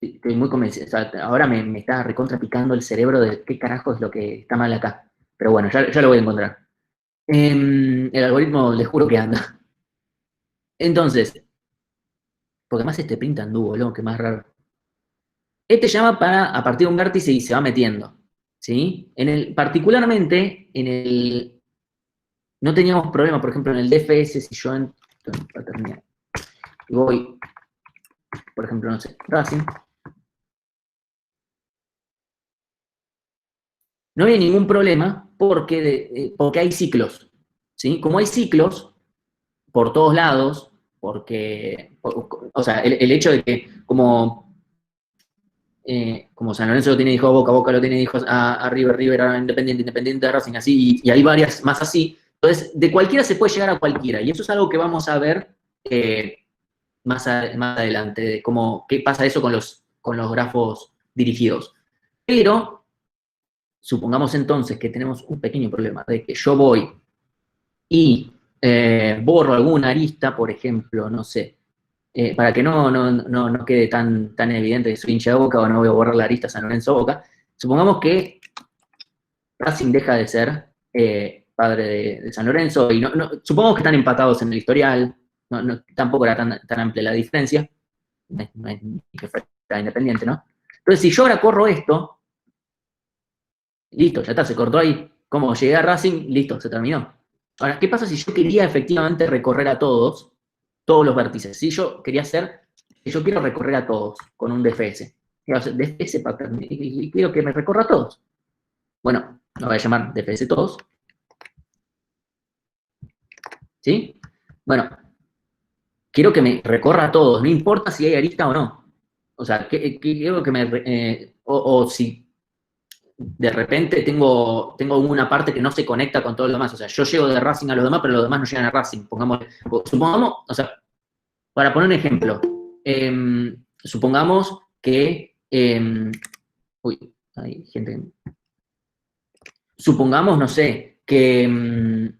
Estoy muy convencido. O sea, ahora me está recontra picando el cerebro de qué carajo es lo que está mal acá. Pero bueno, ya lo voy a encontrar. El algoritmo, les juro que anda. Entonces, porque además este print anduvo, lo que más raro. Este llama para a partir de un vértice y se va metiendo. ¿Sí? Particularmente, no teníamos problema, por ejemplo, en el DFS, si yo entro en paternidad y voy, por ejemplo, no sé, Racing, no había ningún problema porque hay ciclos. ¿Sí? Como hay ciclos por todos lados, o sea, el hecho de que como San Lorenzo lo tiene hijos a Boca, Boca lo tiene hijos a River, River a Independiente, Independiente a Racing, así, y hay varias más así. Entonces, de cualquiera se puede llegar a cualquiera, y eso es algo que vamos a ver más adelante, de qué pasa eso con los grafos dirigidos. Pero, supongamos entonces que tenemos un pequeño problema, de que yo voy y borro alguna arista, por ejemplo, no sé, para que no quede tan evidente que soy hincha de Boca o no voy a borrar la arista San Lorenzo Boca, supongamos que Racing deja de ser padre de San Lorenzo, y supongamos que están empatados en el historial, tampoco era tan amplia la diferencia, no es ni que fuera Independiente, ¿no? Entonces, si yo ahora corro esto, listo, ya está, se cortó ahí. ¿Cómo llegué a Racing? Listo, se terminó. Ahora, ¿qué pasa si yo quería efectivamente recorrer a todos los vértices? Si yo quería yo quiero recorrer a todos con un DFS. DFS pattern, y quiero que me recorra a todos. Bueno, lo voy a llamar DFS todos. ¿Sí? Bueno, quiero que me recorra a todos, no importa si hay arista o no. O sea, quiero que me... o si de repente tengo una parte que no se conecta con todo lo demás. O sea, yo llego de Racing a los demás, pero los demás no llegan a Racing. Supongamos, o sea, para poner un ejemplo, supongamos que... uy, hay gente... Supongamos, no sé, que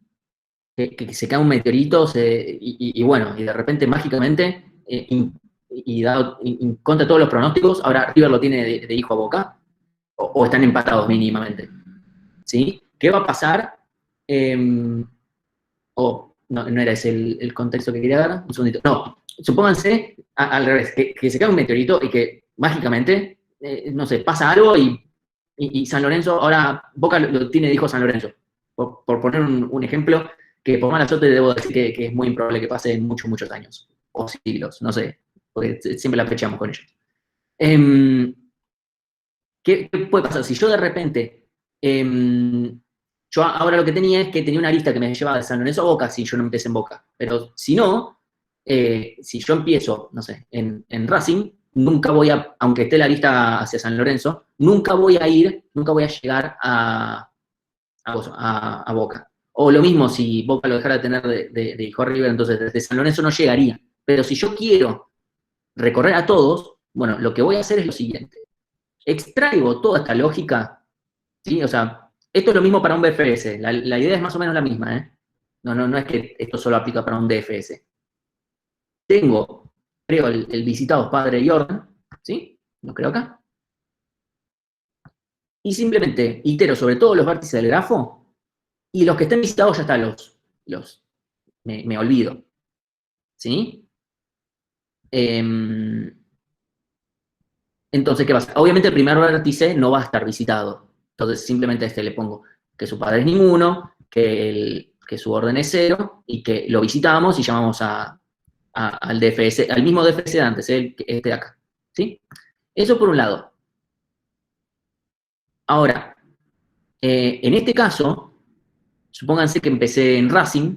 se cae un meteorito y bueno, y de repente mágicamente, contra todos los pronósticos, ahora River lo tiene de hijo a Boca, o están empatados mínimamente. ¿Sí? ¿Qué va a pasar? No era ese el contexto que quería dar. Un segundito. No, supónganse al revés, que se cae un meteorito y que mágicamente, no sé, pasa algo y San Lorenzo, ahora Boca lo tiene de hijo San Lorenzo. Por poner un ejemplo que por mala suerte debo decir que es muy improbable que pase en muchos, muchos años. O siglos, no sé, porque siempre la fechamos con ellos. ¿Qué puede pasar? Si yo de repente, yo ahora lo que tenía es que tenía una lista que me llevaba de San Lorenzo a Boca si yo no empecé en Boca. Pero si no, si yo empiezo, no sé, en Racing, nunca voy a, aunque esté la lista hacia San Lorenzo, nunca voy a llegar a Boca. O lo mismo, si Boca lo dejara de tener de hijo River, entonces desde San Lorenzo no llegaría. Pero si yo quiero recorrer a todos, bueno, lo que voy a hacer es lo siguiente. Extraigo toda esta lógica, ¿sí? O sea, esto es lo mismo para un BFS, la idea es más o menos la misma, ¿eh? No es que esto solo aplica para un DFS. Creo el visitado padre y orden, ¿sí? Lo creo acá. Y simplemente itero sobre todos los vértices del grafo, y los que estén visitados ya están me olvido, ¿sí? Entonces, ¿qué pasa? Obviamente el primer vértice no va a estar visitado. Entonces, simplemente a este le pongo que su padre es ninguno, que su orden es 0, y que lo visitamos y llamamos al DFS, al mismo DFS de antes, este de acá. ¿Sí? Eso por un lado. Ahora, en este caso, supónganse que empecé en Racing.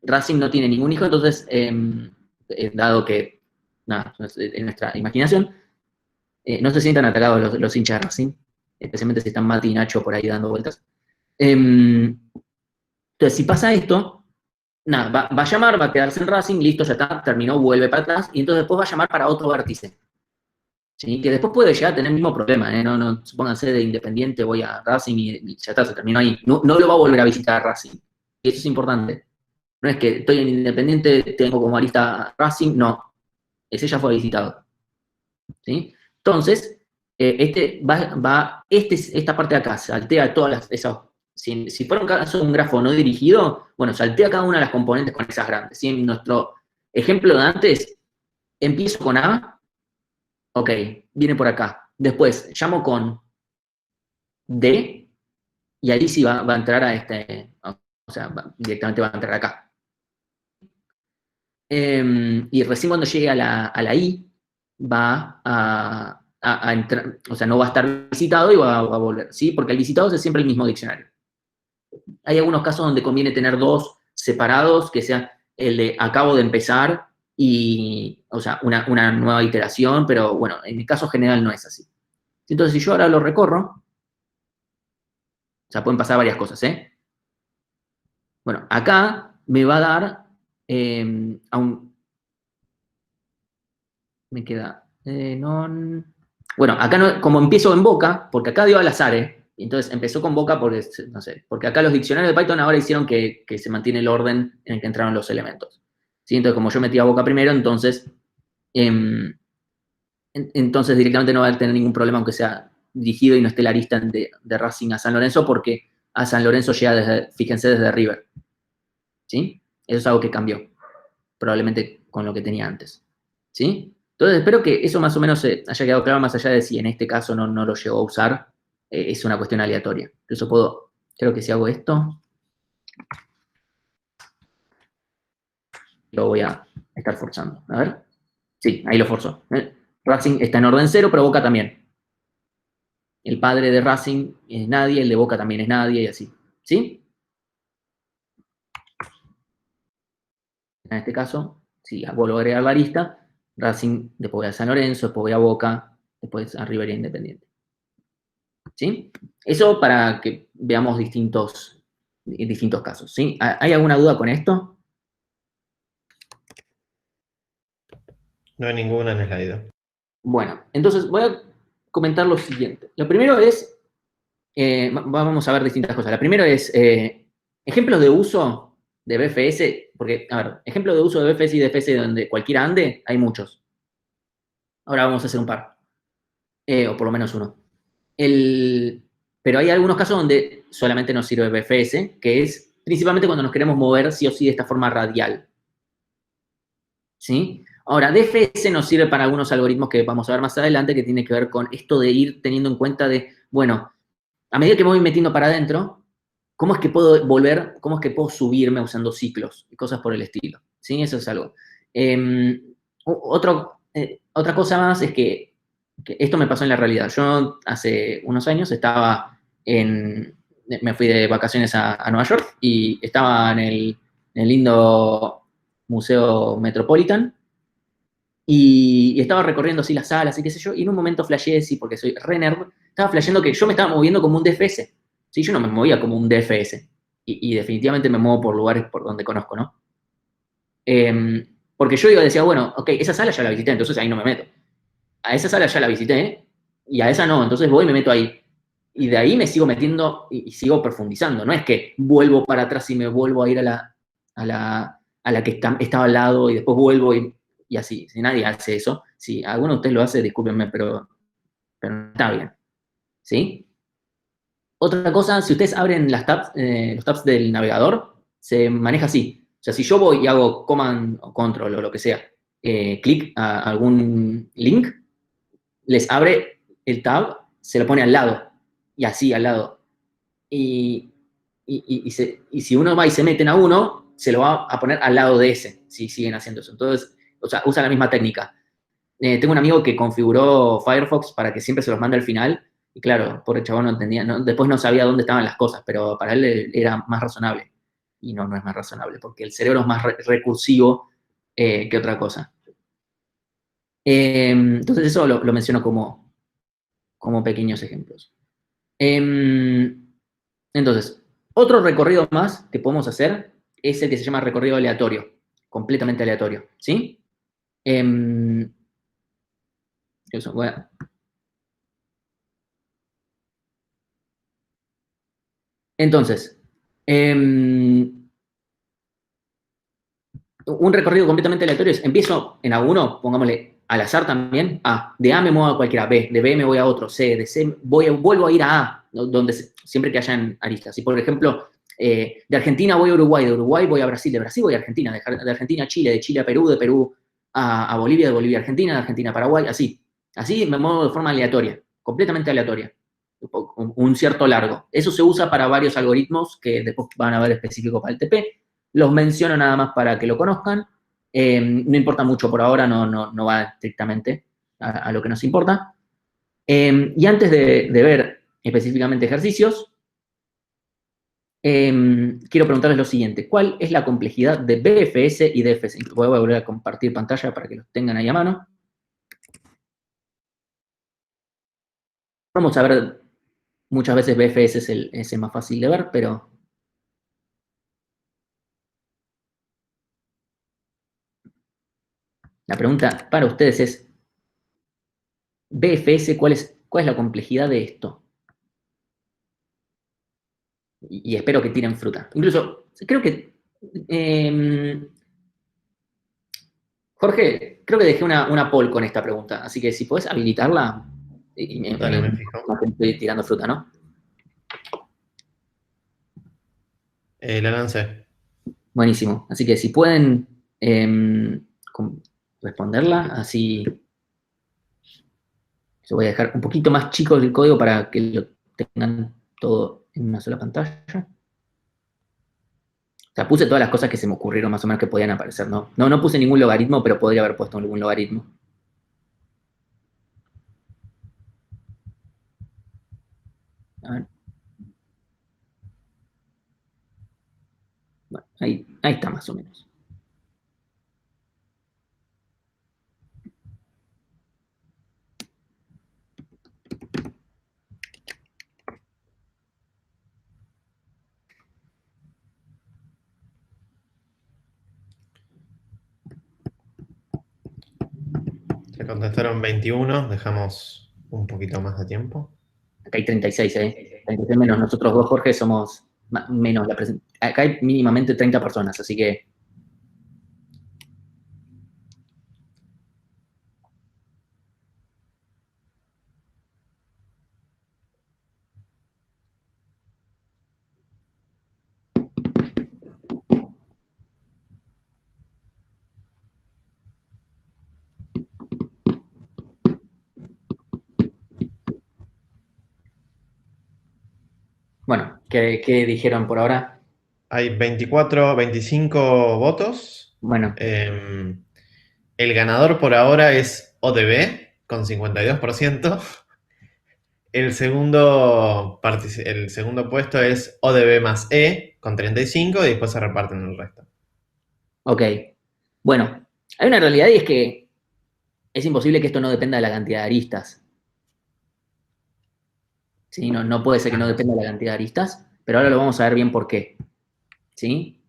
Racing no tiene ningún hijo, entonces, dado que, nada, en nuestra imaginación, no se sientan atacados los hinchas de Racing, especialmente si están Mati y Nacho por ahí dando vueltas. Entonces, si pasa esto, nada, va a llamar, va a quedarse en Racing, listo, ya está, terminó, vuelve para atrás, y entonces después va a llamar para otro vértice. ¿sí? Que después puede llegar a tener el mismo problema, ¿eh? No, supónganse de Independiente, voy a Racing y ya está, se terminó ahí. No lo va a volver a visitar a Racing. Y eso es importante. No es que estoy en Independiente, tengo como arista Racing, no. Ese ya fue visitado. ¿Sí? Entonces, esta parte de acá, saltea todas esas. Si fuera un caso de un grafo no dirigido, bueno, saltea cada una de las componentes con esas grandes. ¿Sí? En nuestro ejemplo de antes, empiezo con A, ok, viene por acá. Después, llamo con D, y ahí sí va a entrar a o sea, directamente va a entrar acá. Y recién cuando llegue a la I, va a entrar, o sea, no va a estar visitado y va a volver, ¿sí? Porque el visitado es siempre el mismo diccionario. Hay algunos casos donde conviene tener dos separados, que sea el de acabo de empezar y, o sea, una nueva iteración, pero bueno, en el caso general no es así. Entonces, si yo ahora lo recorro, o sea, pueden pasar varias cosas, ¿eh? Bueno, acá me va a dar me queda bueno, acá no, como empiezo en Boca, porque acá dio al azar, entonces empezó con Boca porque, no sé, porque acá los diccionarios de Python ahora hicieron que se mantiene el orden en el que entraron los elementos. ¿Sí? Entonces, como yo metí a Boca primero, entonces directamente no va a tener ningún problema, aunque sea dirigido y no esté la lista de Racing a San Lorenzo, porque a San Lorenzo llega fíjense, desde River. ¿Sí? Eso es algo que cambió, probablemente con lo que tenía antes. ¿Sí? Entonces, espero que eso más o menos haya quedado claro, más allá de si en este caso no lo llegó a usar, es una cuestión aleatoria. Incluso creo que si hago esto, lo voy a estar forzando. A ver. Sí, ahí lo forzó. Racing está en orden 0, pero Boca también. El padre de Racing es nadie, el de Boca también es nadie, y así. ¿Sí? En este caso, si vuelvo a agregar la lista, Racing, después voy a San Lorenzo, después voy a Boca, después a River Independiente. ¿Sí? Eso para que veamos distintos casos. ¿Sí? ¿Hay alguna duda con esto? No hay ninguna en el slide. Bueno, entonces voy a comentar lo siguiente. Lo primero es, vamos a ver distintas cosas. La primera es ejemplos de uso de BFS, porque, a ver, ejemplos de uso de BFS y DFS donde cualquiera ande, hay muchos. Ahora vamos a hacer un par, o por lo menos uno. Pero hay algunos casos donde solamente nos sirve BFS, que es principalmente cuando nos queremos mover sí o sí de esta forma radial. ¿Sí? Ahora, DFS nos sirve para algunos algoritmos que vamos a ver más adelante, que tiene que ver con esto de ir teniendo en cuenta de, bueno, a medida que me voy metiendo para adentro, ¿cómo es que puedo volver, cómo es que puedo subirme usando ciclos y cosas por el estilo? ¿Sí? Eso es algo. Otra cosa más es que esto me pasó en la realidad. Yo hace unos años me fui de vacaciones a Nueva York y estaba en el lindo Museo Metropolitan y estaba recorriendo así las salas y qué sé yo, y en un momento flasheé, sí, porque soy re nerd, estaba flasheando que yo me estaba moviendo como un DFS. Sí, yo no me movía como un DFS. Y definitivamente me muevo por lugares por donde conozco, ¿no? Porque yo decía, bueno, ok, esa sala ya la visité, entonces ahí no me meto. A esa sala ya la visité, y a esa no, entonces voy y me meto ahí. Y de ahí me sigo metiendo y sigo profundizando. No es que vuelvo para atrás y me vuelvo a ir a la que estaba al lado y después vuelvo y así. Si nadie hace eso, si alguno de ustedes lo hace, discúlpenme, pero no está bien. ¿Sí? Otra cosa, si ustedes abren los tabs del navegador, se maneja así. O sea, si yo voy y hago command o control o lo que sea, clic a algún link, les abre el tab, se lo pone al lado, y así al lado. Y si uno va y se meten a uno, se lo va a poner al lado de ese, si siguen haciendo eso. Entonces, o sea, usa la misma técnica. Tengo un amigo que configuró Firefox para que siempre se los mande al final, y claro, pobre chabón no entendía, después no sabía dónde estaban las cosas, pero para él era más razonable. Y no es más razonable, porque el cerebro es más recursivo que otra cosa. Entonces eso lo menciono como pequeños ejemplos. Entonces, otro recorrido más que podemos hacer es el que se llama recorrido aleatorio, completamente aleatorio, ¿sí? Eso, bueno. Entonces, un recorrido completamente aleatorio es, empiezo en A1, pongámosle al azar también, A, de A me muevo a cualquiera, B, de B me voy a otro, C, de C vuelvo a ir a A, donde siempre que hayan aristas. Y por ejemplo, de Argentina voy a Uruguay, de Uruguay voy a Brasil, de Brasil voy a Argentina, de Argentina a Chile, de Chile a Perú, de Perú a Bolivia, de Bolivia a Argentina, de Argentina a Paraguay, así. Así me muevo de forma aleatoria, completamente aleatoria. Un cierto largo. Eso se usa para varios algoritmos que después van a ver específicos para el TP. Los menciono nada más para que lo conozcan. No importa mucho por ahora, no va estrictamente a lo que nos importa. Y antes de ver específicamente ejercicios, quiero preguntarles lo siguiente. ¿Cuál es la complejidad de BFS y DFS? Voy a volver a compartir pantalla para que los tengan ahí a mano. Vamos a ver, muchas veces BFS es el más fácil de ver, pero... La pregunta para ustedes es, BFS, ¿cuál es la complejidad de esto? Y espero que tiren fruta. Incluso, creo que... Jorge, creo que dejé una poll con esta pregunta, así que si podés habilitarla, Dale, me fijo. estoy tirando fruta, ¿no? La lancé. Buenísimo. Así que si pueden responderla, así... Yo voy a dejar un poquito más chico el código para que lo tengan todo en una sola pantalla. O sea, puse todas las cosas que se me ocurrieron más o menos que podían aparecer, ¿no? No puse ningún logaritmo, pero podría haber puesto algún logaritmo. A ver. Bueno, ahí está más o menos. Se contestaron 21, dejamos un poquito más de tiempo. Acá hay 36, 36 menos. Nosotros dos, Jorge, somos menos. Acá hay mínimamente 30 personas, así que... Bueno, ¿qué dijeron por ahora? Hay 25 votos. Bueno, El ganador por ahora es ODB, con 52%. El segundo puesto es ODB más E, con 35%, y después se reparten el resto. ok. Bueno, hay una realidad y es que es imposible que esto no dependa de la cantidad de aristas. ¿Sí? No puede ser que no dependa de la cantidad de aristas, pero ahora lo vamos a ver bien por qué. ¿Sí?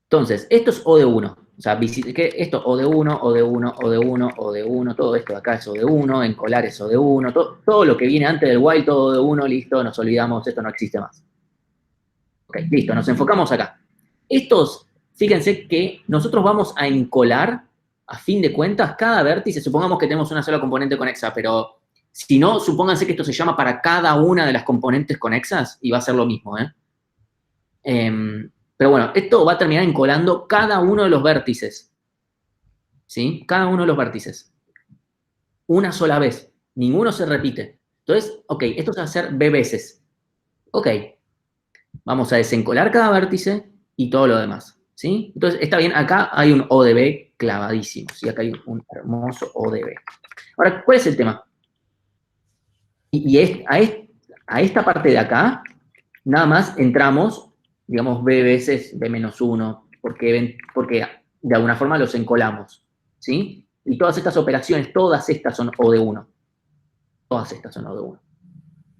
Entonces, esto es O de 1. O sea, esto O de 1, O de 1, O de 1, O de 1, todo esto de acá es O de 1, encolar es O de 1, todo lo que viene antes del while, todo O de 1, listo, nos olvidamos, esto no existe más. Ok, listo, nos enfocamos acá. Estos, fíjense que nosotros vamos a encolar, a fin de cuentas, cada vértice, supongamos que tenemos una sola componente conexa, pero si no, supónganse que esto se llama para cada una de las componentes conexas y va a ser lo mismo, ¿eh? Pero bueno, esto va a terminar encolando cada uno de los vértices. ¿Sí? Cada uno de los vértices. Una sola vez. Ninguno se repite. Entonces, ok, esto se va a hacer B veces. Ok. Vamos a desencolar cada vértice y todo lo demás. ¿Sí? Entonces, está bien, acá hay un O de B clavadísimo. ¿Sí? Acá hay un hermoso O de B. Ahora, ¿cuál es el tema? A esta parte de acá, nada más entramos, digamos, B veces B menos 1, porque de alguna forma los encolamos, ¿sí? Y todas estas operaciones, todas estas son O de 1. Todas estas son O de 1.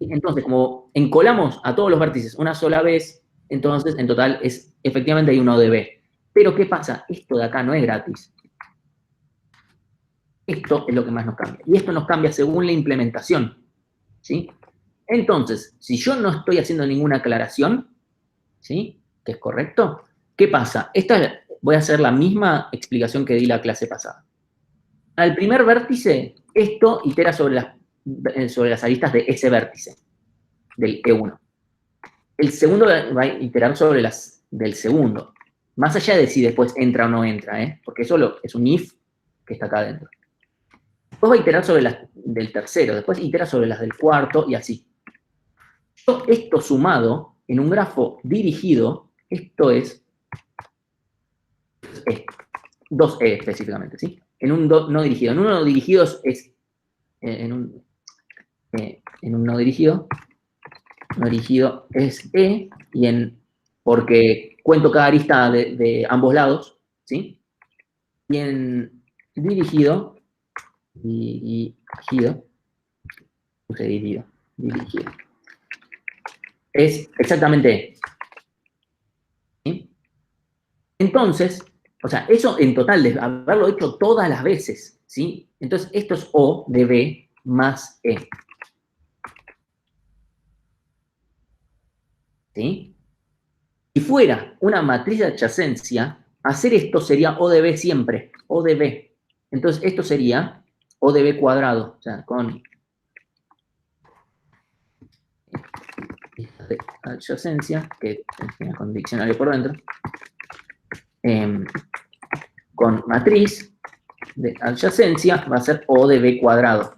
Entonces, como encolamos a todos los vértices una sola vez, entonces, en total, efectivamente hay un O de B. Pero, ¿qué pasa? Esto de acá no es gratis. Esto es lo que más nos cambia. Y esto nos cambia según la implementación, ¿sí? Entonces, si yo no estoy haciendo ninguna aclaración, ¿sí? Que es correcto, ¿qué pasa? Voy a hacer la misma explicación que di la clase pasada. Al primer vértice, esto itera sobre las aristas de ese vértice, del E1. El segundo va a iterar sobre las del segundo. Más allá de si después entra o no entra, ¿eh? Porque eso es un if que está acá adentro. Después va a iterar sobre las del tercero, después itera sobre las del cuarto y así. Esto sumado en un grafo dirigido, esto es 2E específicamente, ¿sí? En un no dirigido. En un no dirigido es en un no dirigido es E, porque cuento cada arista de ambos lados, ¿sí? Y en dirigido, es exactamente E. ¿Sí? Entonces, o sea, eso en total, de haberlo hecho todas las veces, ¿sí? Entonces, esto es O de B más E. ¿Sí? Si fuera una matriz de adyacencia, hacer esto sería O de B siempre, O de B. Entonces, esto sería O de B cuadrado, o sea, con adyacencia, que tiene con diccionario por dentro, con matriz de adyacencia va a ser O de B cuadrado.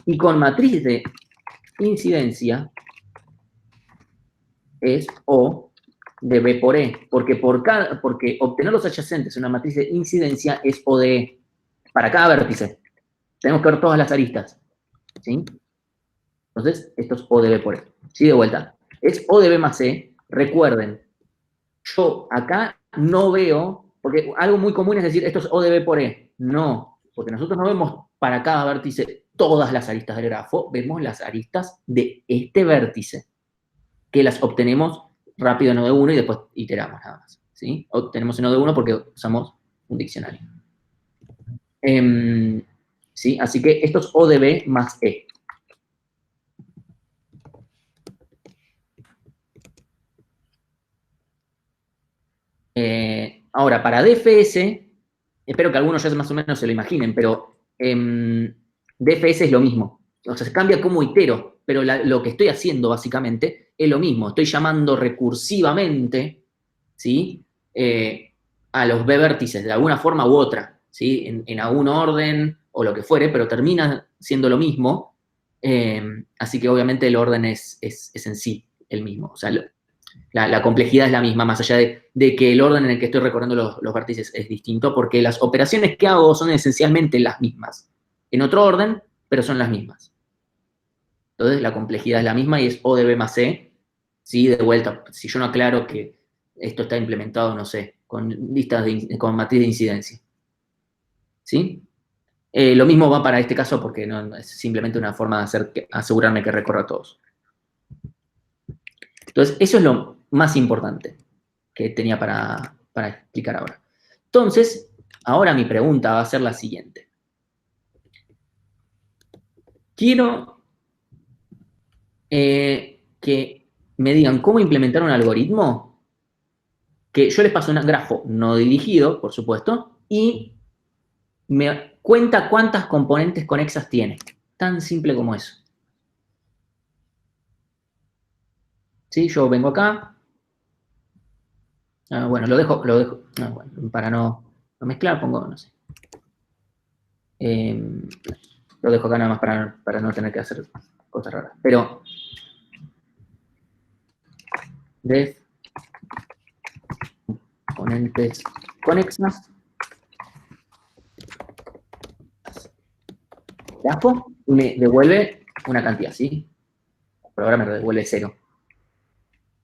Y con matriz de incidencia es O de B por E, porque obtener los adyacentes en una matriz de incidencia es O de E, para cada vértice. Tenemos que ver todas las aristas, ¿sí? Entonces, esto es O de B por E. Sí, de vuelta. Es O de B más E. Recuerden, yo acá no veo, porque algo muy común es decir, esto es O de B por E. No, porque nosotros no vemos para cada vértice todas las aristas del grafo, vemos las aristas de este vértice, que las obtenemos rápido en O de 1 y después iteramos nada más, ¿sí? Obtenemos en O de 1 porque usamos un diccionario. ¿Sí? Así que esto es O de B más E. Ahora, para DFS, espero que algunos ya más o menos se lo imaginen, pero DFS es lo mismo. O sea, se cambia como itero, pero lo que estoy haciendo básicamente es lo mismo. Estoy llamando recursivamente, ¿sí? A los B vértices de alguna forma u otra, ¿sí? En algún orden o lo que fuere, pero termina siendo lo mismo. Así que obviamente el orden es en sí el mismo. O sea, la complejidad es la misma, más allá de que el orden en el que estoy recorriendo los vértices es distinto, porque las operaciones que hago son esencialmente las mismas. En otro orden, pero son las mismas. Entonces, la complejidad es la misma y es O de B más E. Sí, de vuelta, si yo no aclaro que esto está implementado, no sé, con con matriz de incidencia. ¿Sí? Lo mismo va para este caso porque no es simplemente una forma de asegurarme que recorra todos. Entonces, eso es lo más importante que tenía para explicar ahora. Entonces, ahora mi pregunta va a ser la siguiente. Quiero que me digan cómo implementar un algoritmo que yo les paso un grafo no dirigido, por supuesto, y me cuenta cuántas componentes conexas tiene. Tan simple como eso. ¿Sí? Yo vengo acá. Bueno, lo dejo bueno, para no mezclar, pongo, no sé. Lo dejo acá nada más para no tener que hacer cosas raras. Pero, def componentes conexas. Grafo y me devuelve una cantidad, ¿sí? Pero ahora me devuelve 0.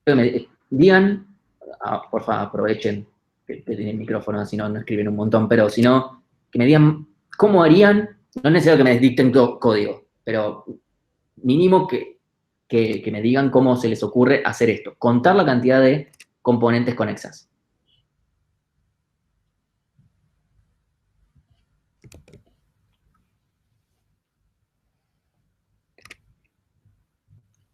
Que me digan, por favor, aprovechen que tienen el micrófono, si no, no escriben un montón, pero si no, que me digan cómo harían, no es necesario que me dicten código, pero mínimo que me digan cómo se les ocurre hacer esto, contar la cantidad de componentes conexas.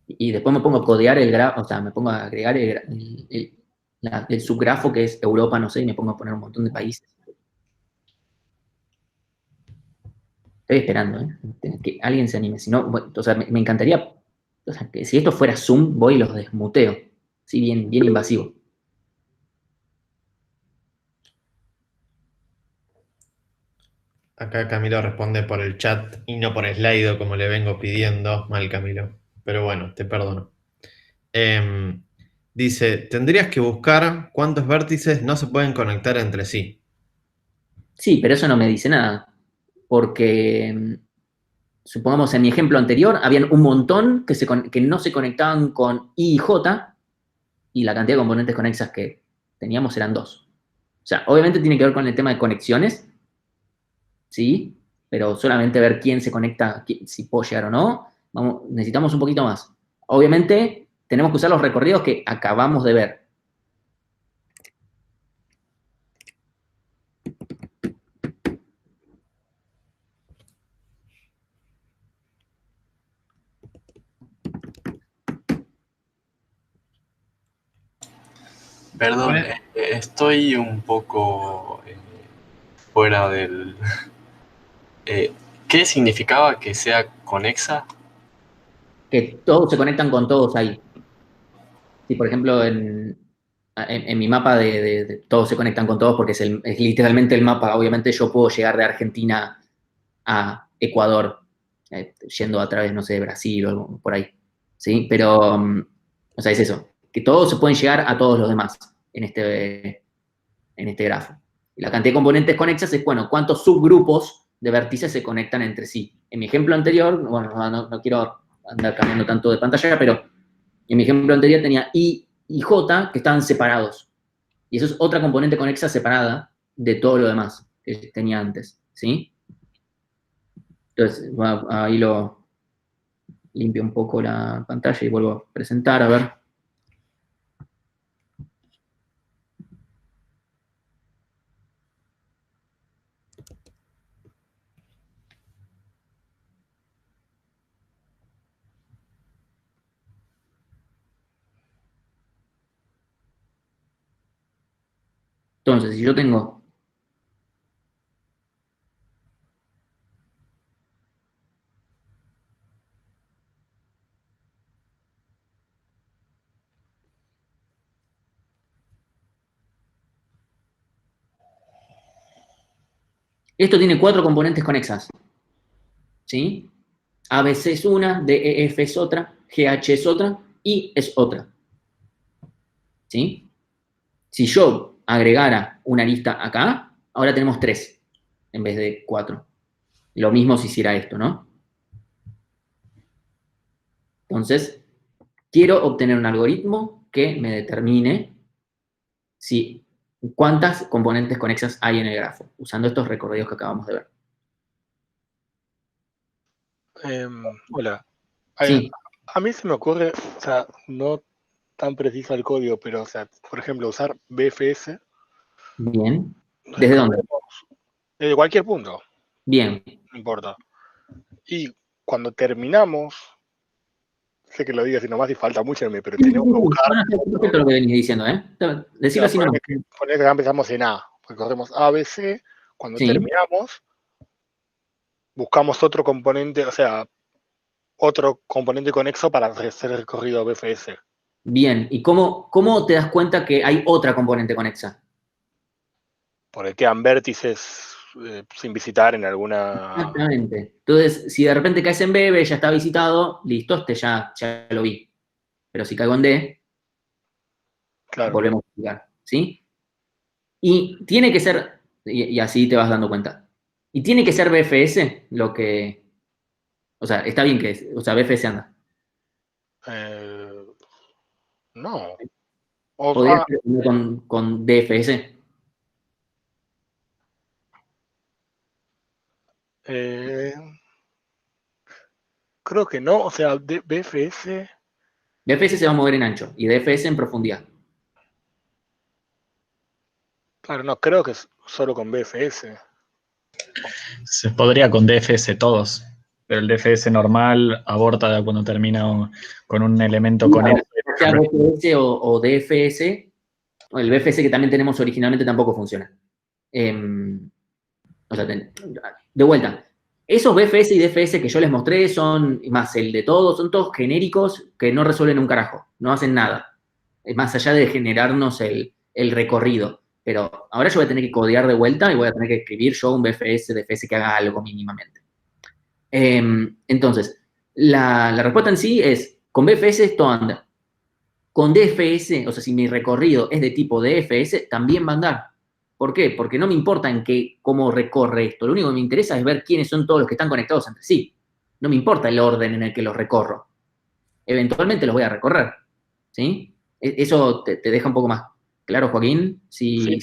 Y después me pongo a codear el grafo, o sea, me pongo a agregar el subgrafo que es Europa, no sé, y me pongo a poner un montón de países. Estoy esperando, que alguien se anime. Si no, bueno, o sea, me encantaría, o sea, que si esto fuera Zoom, voy y los desmuteo. Sí, bien, bien invasivo. Acá Camilo responde por el chat y no por Slido, como le vengo pidiendo. Mal, Camilo. Pero bueno, te perdono. Dice, tendrías que buscar cuántos vértices no se pueden conectar entre sí. Sí, pero eso no me dice nada. Porque, supongamos, en mi ejemplo anterior, habían un montón que no se conectaban con I y J, y la cantidad de componentes conexas que teníamos eran 2. O sea, obviamente tiene que ver con el tema de conexiones, ¿sí? Pero solamente ver quién se conecta, si puedo llegar o no, necesitamos un poquito más. Obviamente tenemos que usar los recorridos que acabamos de ver. Perdón, Bueno, estoy un poco fuera del... ¿Qué significaba que sea conexa? Que todos se conectan con todos ahí. Si, por ejemplo, en mi mapa de todos se conectan con todos porque es literalmente el mapa. Obviamente yo puedo llegar de Argentina a Ecuador, yendo a través, no sé, de Brasil o algo por ahí. ¿Sí? Pero, o sea, es eso, que todos se pueden llegar a todos los demás en este grafo. Y la cantidad de componentes conexas es, bueno, cuántos subgrupos de vértices se conectan entre sí. En mi ejemplo anterior, bueno, no quiero andar cambiando tanto de pantalla, pero en mi ejemplo anterior tenía I y J que estaban separados. Y eso es otra componente conexa separada de todo lo demás que tenía antes, ¿sí? Entonces, ahí lo limpio un poco la pantalla y vuelvo a presentar, a ver. Entonces, si yo tengo esto tiene 4 componentes conexas, ¿sí? ABC es una, DEF es otra, GH es otra, I es otra, ¿sí? Si yo agregara una lista acá, ahora tenemos 3 en vez de 4. Lo mismo si hiciera esto, ¿no? Entonces, quiero obtener un algoritmo que me determine cuántas componentes conexas hay en el grafo, usando estos recorridos que acabamos de ver. Hola. Sí, A mí se me ocurre, o sea, no tan preciso el código, pero, o sea, por ejemplo, usar BFS. bien. ¿Desde dónde? Desde cualquier punto, Bien. no importa. Y cuando terminamos, sé que lo digas y nomás y falta mucho, pero tenemos que buscar. Perfecto lo que venís diciendo, ¿eh? Decirlo así nomás. Poner que acá empezamos en A, recorremos A, B, C. Cuando Sí. terminamos, buscamos otro componente, o sea, otro componente conexo para hacer el recorrido BFS. Bien. ¿Y cómo te das cuenta que hay otra componente conexa? Porque quedan vértices sin visitar en alguna. Exactamente. Entonces, si de repente caes en B, B ya está visitado, listo, ya lo vi. Pero si caigo en D, Claro. volvemos a explicar, ¿sí? Y tiene que ser, y así te vas dando cuenta, y tiene que ser BFS lo que, o sea, está bien que, o sea, BFS anda. No. Podría ser con DFS. Creo que no, o sea, BFS. BFS se va a mover en ancho y DFS en profundidad. Claro, no, creo que es solo con BFS. Se podría con DFS todos. Pero el DFS normal aborta cuando termina con un elemento conexo. Sea BFS o DFS, o el BFS que también tenemos originalmente tampoco funciona. O sea, de vuelta, esos BFS y DFS que yo les mostré son, más el de todos, son todos genéricos que no resuelven un carajo, no hacen nada. Más allá de generarnos el recorrido. Pero ahora yo voy a tener que codear de vuelta y voy a tener que escribir yo un BFS, DFS que haga algo mínimamente. Entonces, la respuesta en sí es, con BFS esto anda. Con DFS, o sea, si mi recorrido es de tipo DFS, también va a andar. ¿Por qué? Porque no me importa cómo recorre esto. Lo único que me interesa es ver quiénes son todos los que están conectados entre sí. No me importa el orden en el que los recorro. Eventualmente los voy a recorrer. ¿Sí? ¿Eso te deja un poco más claro, Joaquín? Sí,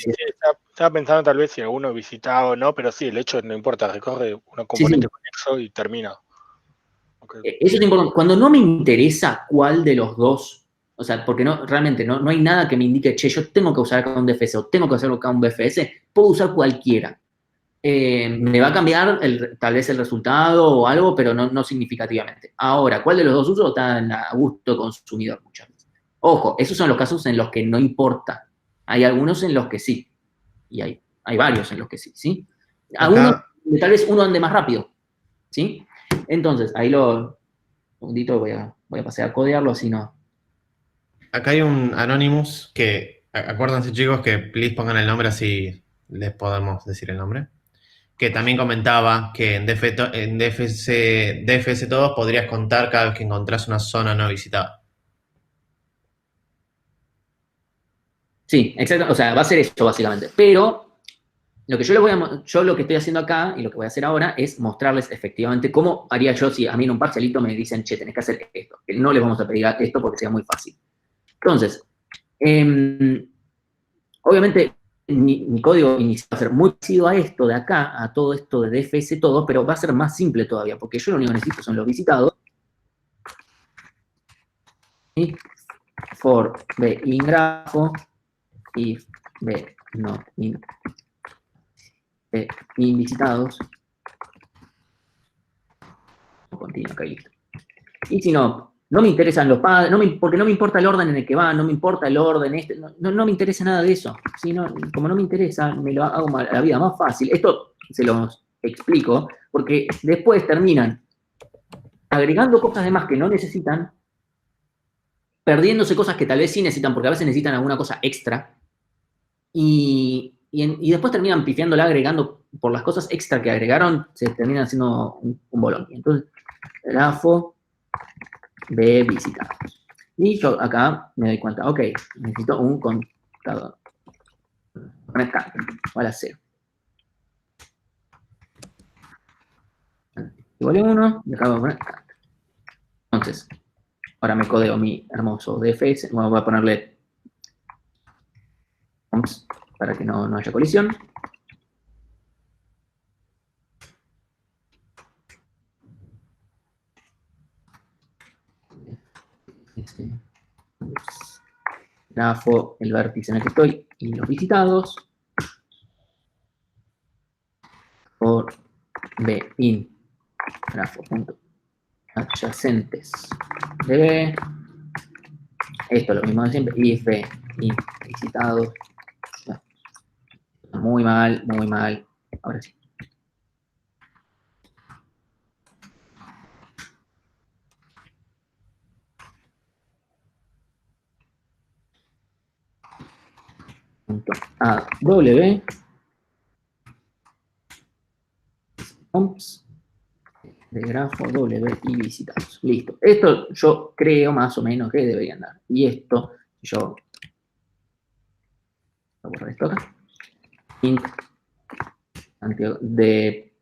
estaba pensando tal vez si alguno visitaba o no, pero sí, el hecho no importa, recorre un componente conexo y termina. Okay. Eso es importante. Cuando no me interesa cuál de los dos, o sea, porque realmente no hay nada que me indique, che, yo tengo que usar acá un DFS o tengo que hacer acá un BFS, puedo usar cualquiera. Me va a cambiar tal vez el resultado o algo, pero no significativamente. Ahora, ¿cuál de los dos uso? Está a gusto consumidor muchas veces. Ojo, esos son los casos en los que no importa. Hay algunos en los que sí. Y hay varios en los que sí, ¿sí? Algunos, tal vez uno ande más rápido, ¿sí? Entonces, ahí un segundito voy a pasar a codearlo, así no. Acá hay un Anonymous que, acuérdense chicos que please pongan el nombre así les podemos decir el nombre, que también comentaba que en DFS todos podrías contar cada vez que encontrás una zona no visitada. Sí, exacto, o sea, va a ser eso básicamente, pero lo que yo lo que estoy haciendo acá y lo que voy a hacer ahora es mostrarles efectivamente cómo haría yo si a mí en un parcialito me dicen, che, tenés que hacer esto, que no les vamos a pedir esto porque sea muy fácil. Entonces, obviamente mi código inicial va a ser muy parecido a esto de acá, a todo esto de DFS todo, pero va a ser más simple todavía, porque yo lo único que necesito son los visitados. Y for b in grafo, if b not in visitados. Continúo, acá listo. Y si no me interesan los padres, porque no me importa el orden en el que van, no me importa el orden no me interesa nada de eso. Como no me interesa, me lo hago la vida más fácil. Esto se los explico, porque después terminan agregando cosas de más que no necesitan, perdiéndose cosas que tal vez sí necesitan, porque a veces necesitan alguna cosa extra, y después terminan pifiándola, agregando, por las cosas extra que agregaron, se terminan haciendo un bolón. Entonces, grafo de visitados. Y yo acá me doy cuenta, ok, necesito un contador. Conectar, igual a 0. Igual a 1, y acá voy a poner conectar. Entonces, ahora me codeo mi hermoso DFS, voy a ponerle para que no haya colisión. Grafo, el vértice en el que estoy y los visitados. Por b in grafo punto adyacentes de b. Esto es lo mismo de siempre. If b in visitados. Muy mal, muy mal. Ahora sí. Punto a w. De grafo w y visitados. Listo. Esto yo creo más o menos que debería andar. Y esto yo voy a borrar esto acá. Int de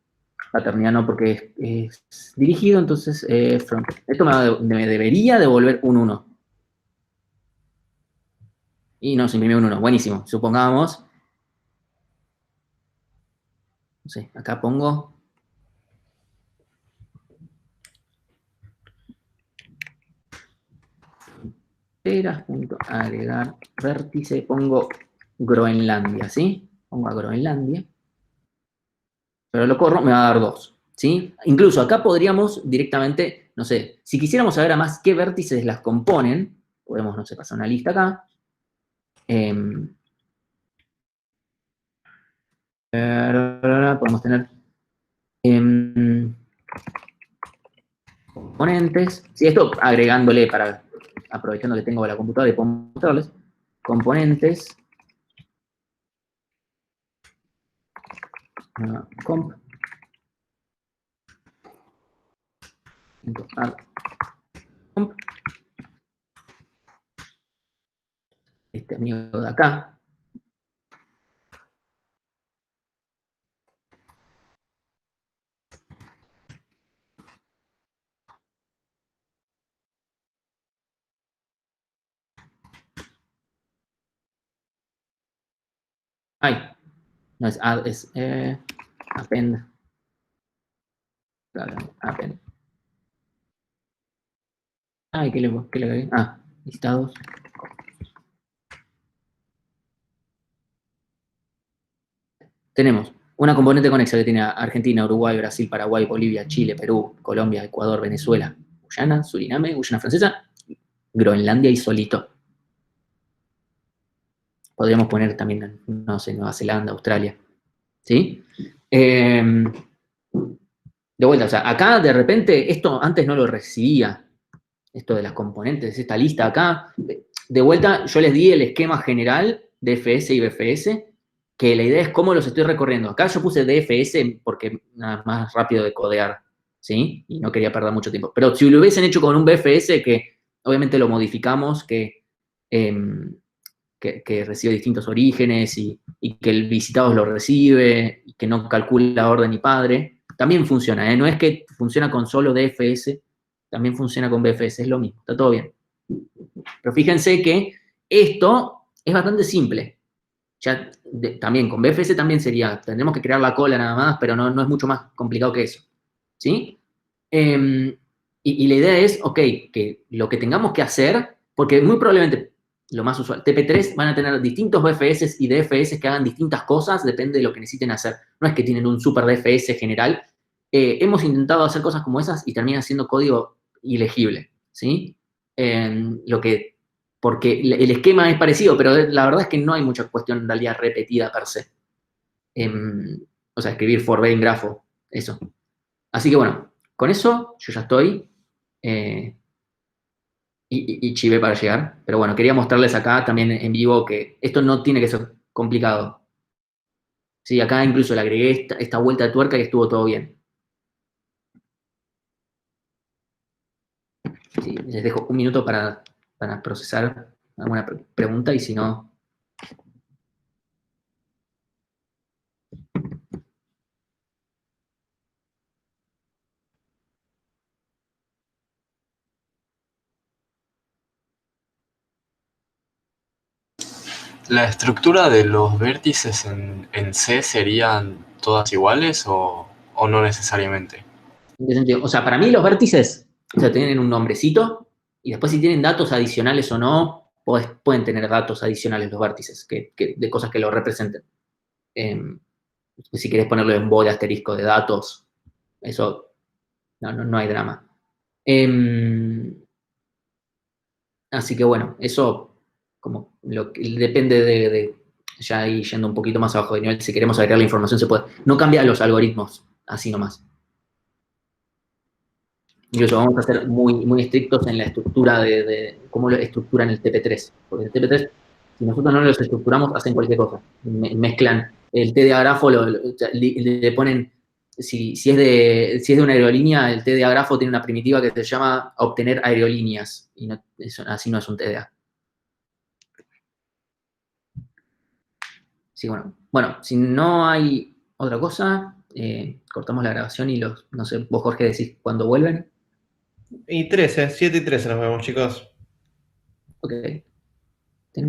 paternidad no, porque es dirigido, entonces front. Esto me debería devolver un 1. Y no, se imprimió un 1. Buenísimo. Supongamos. No sé, acá pongo. Agregar vértice. Pongo Groenlandia, ¿sí? Pongo a Groenlandia. Pero lo corro, me va a dar 2. ¿Sí? Incluso acá podríamos directamente, no sé, si quisiéramos saber además qué vértices las componen, podemos, no sé, pasar una lista acá. Podemos tener componentes. Sí, esto agregándole aprovechando que tengo la computadora y puedo mostrarles. Componentes. Comp. Comp. Este amigo de acá. Ay, no es add, es append. Append. Ay, ¿qué le agregué? Ah, listados. Tenemos una componente conexa que tiene a Argentina, Uruguay, Brasil, Paraguay, Bolivia, Chile, Perú, Colombia, Ecuador, Venezuela, Guyana, Suriname, Guyana Francesa, Groenlandia y Solito. Podríamos poner también, no sé, Nueva Zelanda, Australia. ¿Sí? De vuelta, o sea, acá de repente, esto antes no lo recibía, esto de las componentes, esta lista acá. De vuelta, yo les di el esquema general de DFS y BFS, que la idea es cómo los estoy recorriendo. Acá yo puse DFS porque nada más rápido de codear, ¿sí? Y no quería perder mucho tiempo. Pero si lo hubiesen hecho con un BFS, que obviamente lo modificamos, que recibe distintos orígenes y que el visitado lo recibe y que no calcula orden y padre, también funciona, ¿eh? No es que funciona con solo DFS, también funciona con BFS, es lo mismo, está todo bien. Pero fíjense que esto es bastante simple. Ya también con BFS también tendremos que crear la cola nada más, pero no es mucho más complicado que eso. ¿Sí? Y la idea es, ok, que lo que tengamos que hacer, porque muy probablemente lo más usual, TP3 van a tener distintos BFS y DFS que hagan distintas cosas, depende de lo que necesiten hacer. No es que tienen un super DFS general. Hemos intentado hacer cosas como esas y termina siendo código ilegible, ¿sí? Porque el esquema es parecido, pero la verdad es que no hay mucha cuestión en realidad repetida per se. O sea, escribir for en grafo, eso. Así que bueno, con eso yo ya estoy. Y chivé para llegar. Pero bueno, quería mostrarles acá también en vivo que esto no tiene que ser complicado. Sí, acá incluso le agregué esta vuelta de tuerca y estuvo todo bien. Sí, les dejo un minuto para procesar alguna pregunta y si no... ¿La estructura de los vértices en C serían todas iguales o no necesariamente? ¿En qué sentido? O sea, para mí los vértices, o sea, tienen un nombrecito y después si tienen datos adicionales o no, pueden tener datos adicionales los vértices, de cosas que lo representen. Si querés ponerle un bode asterisco de datos, eso no hay drama. Así que bueno, eso como depende de ya ahí yendo un poquito más abajo de nivel, si queremos agregar la información se puede. No cambia los algoritmos, así nomás. Incluso vamos a ser muy estrictos en la estructura de cómo lo estructuran el TP3. Porque el TP3, si nosotros no los estructuramos, hacen cualquier cosa. Mezclan el TDA grafo, le ponen, si es de una aerolínea, el TDA grafo tiene una primitiva que se llama obtener aerolíneas. Y así no es un TDA. Sí, bueno, si no hay otra cosa, cortamos la grabación y no sé, vos Jorge decís cuándo vuelven. Y 13, 7 y 13 nos vemos, chicos. Ok.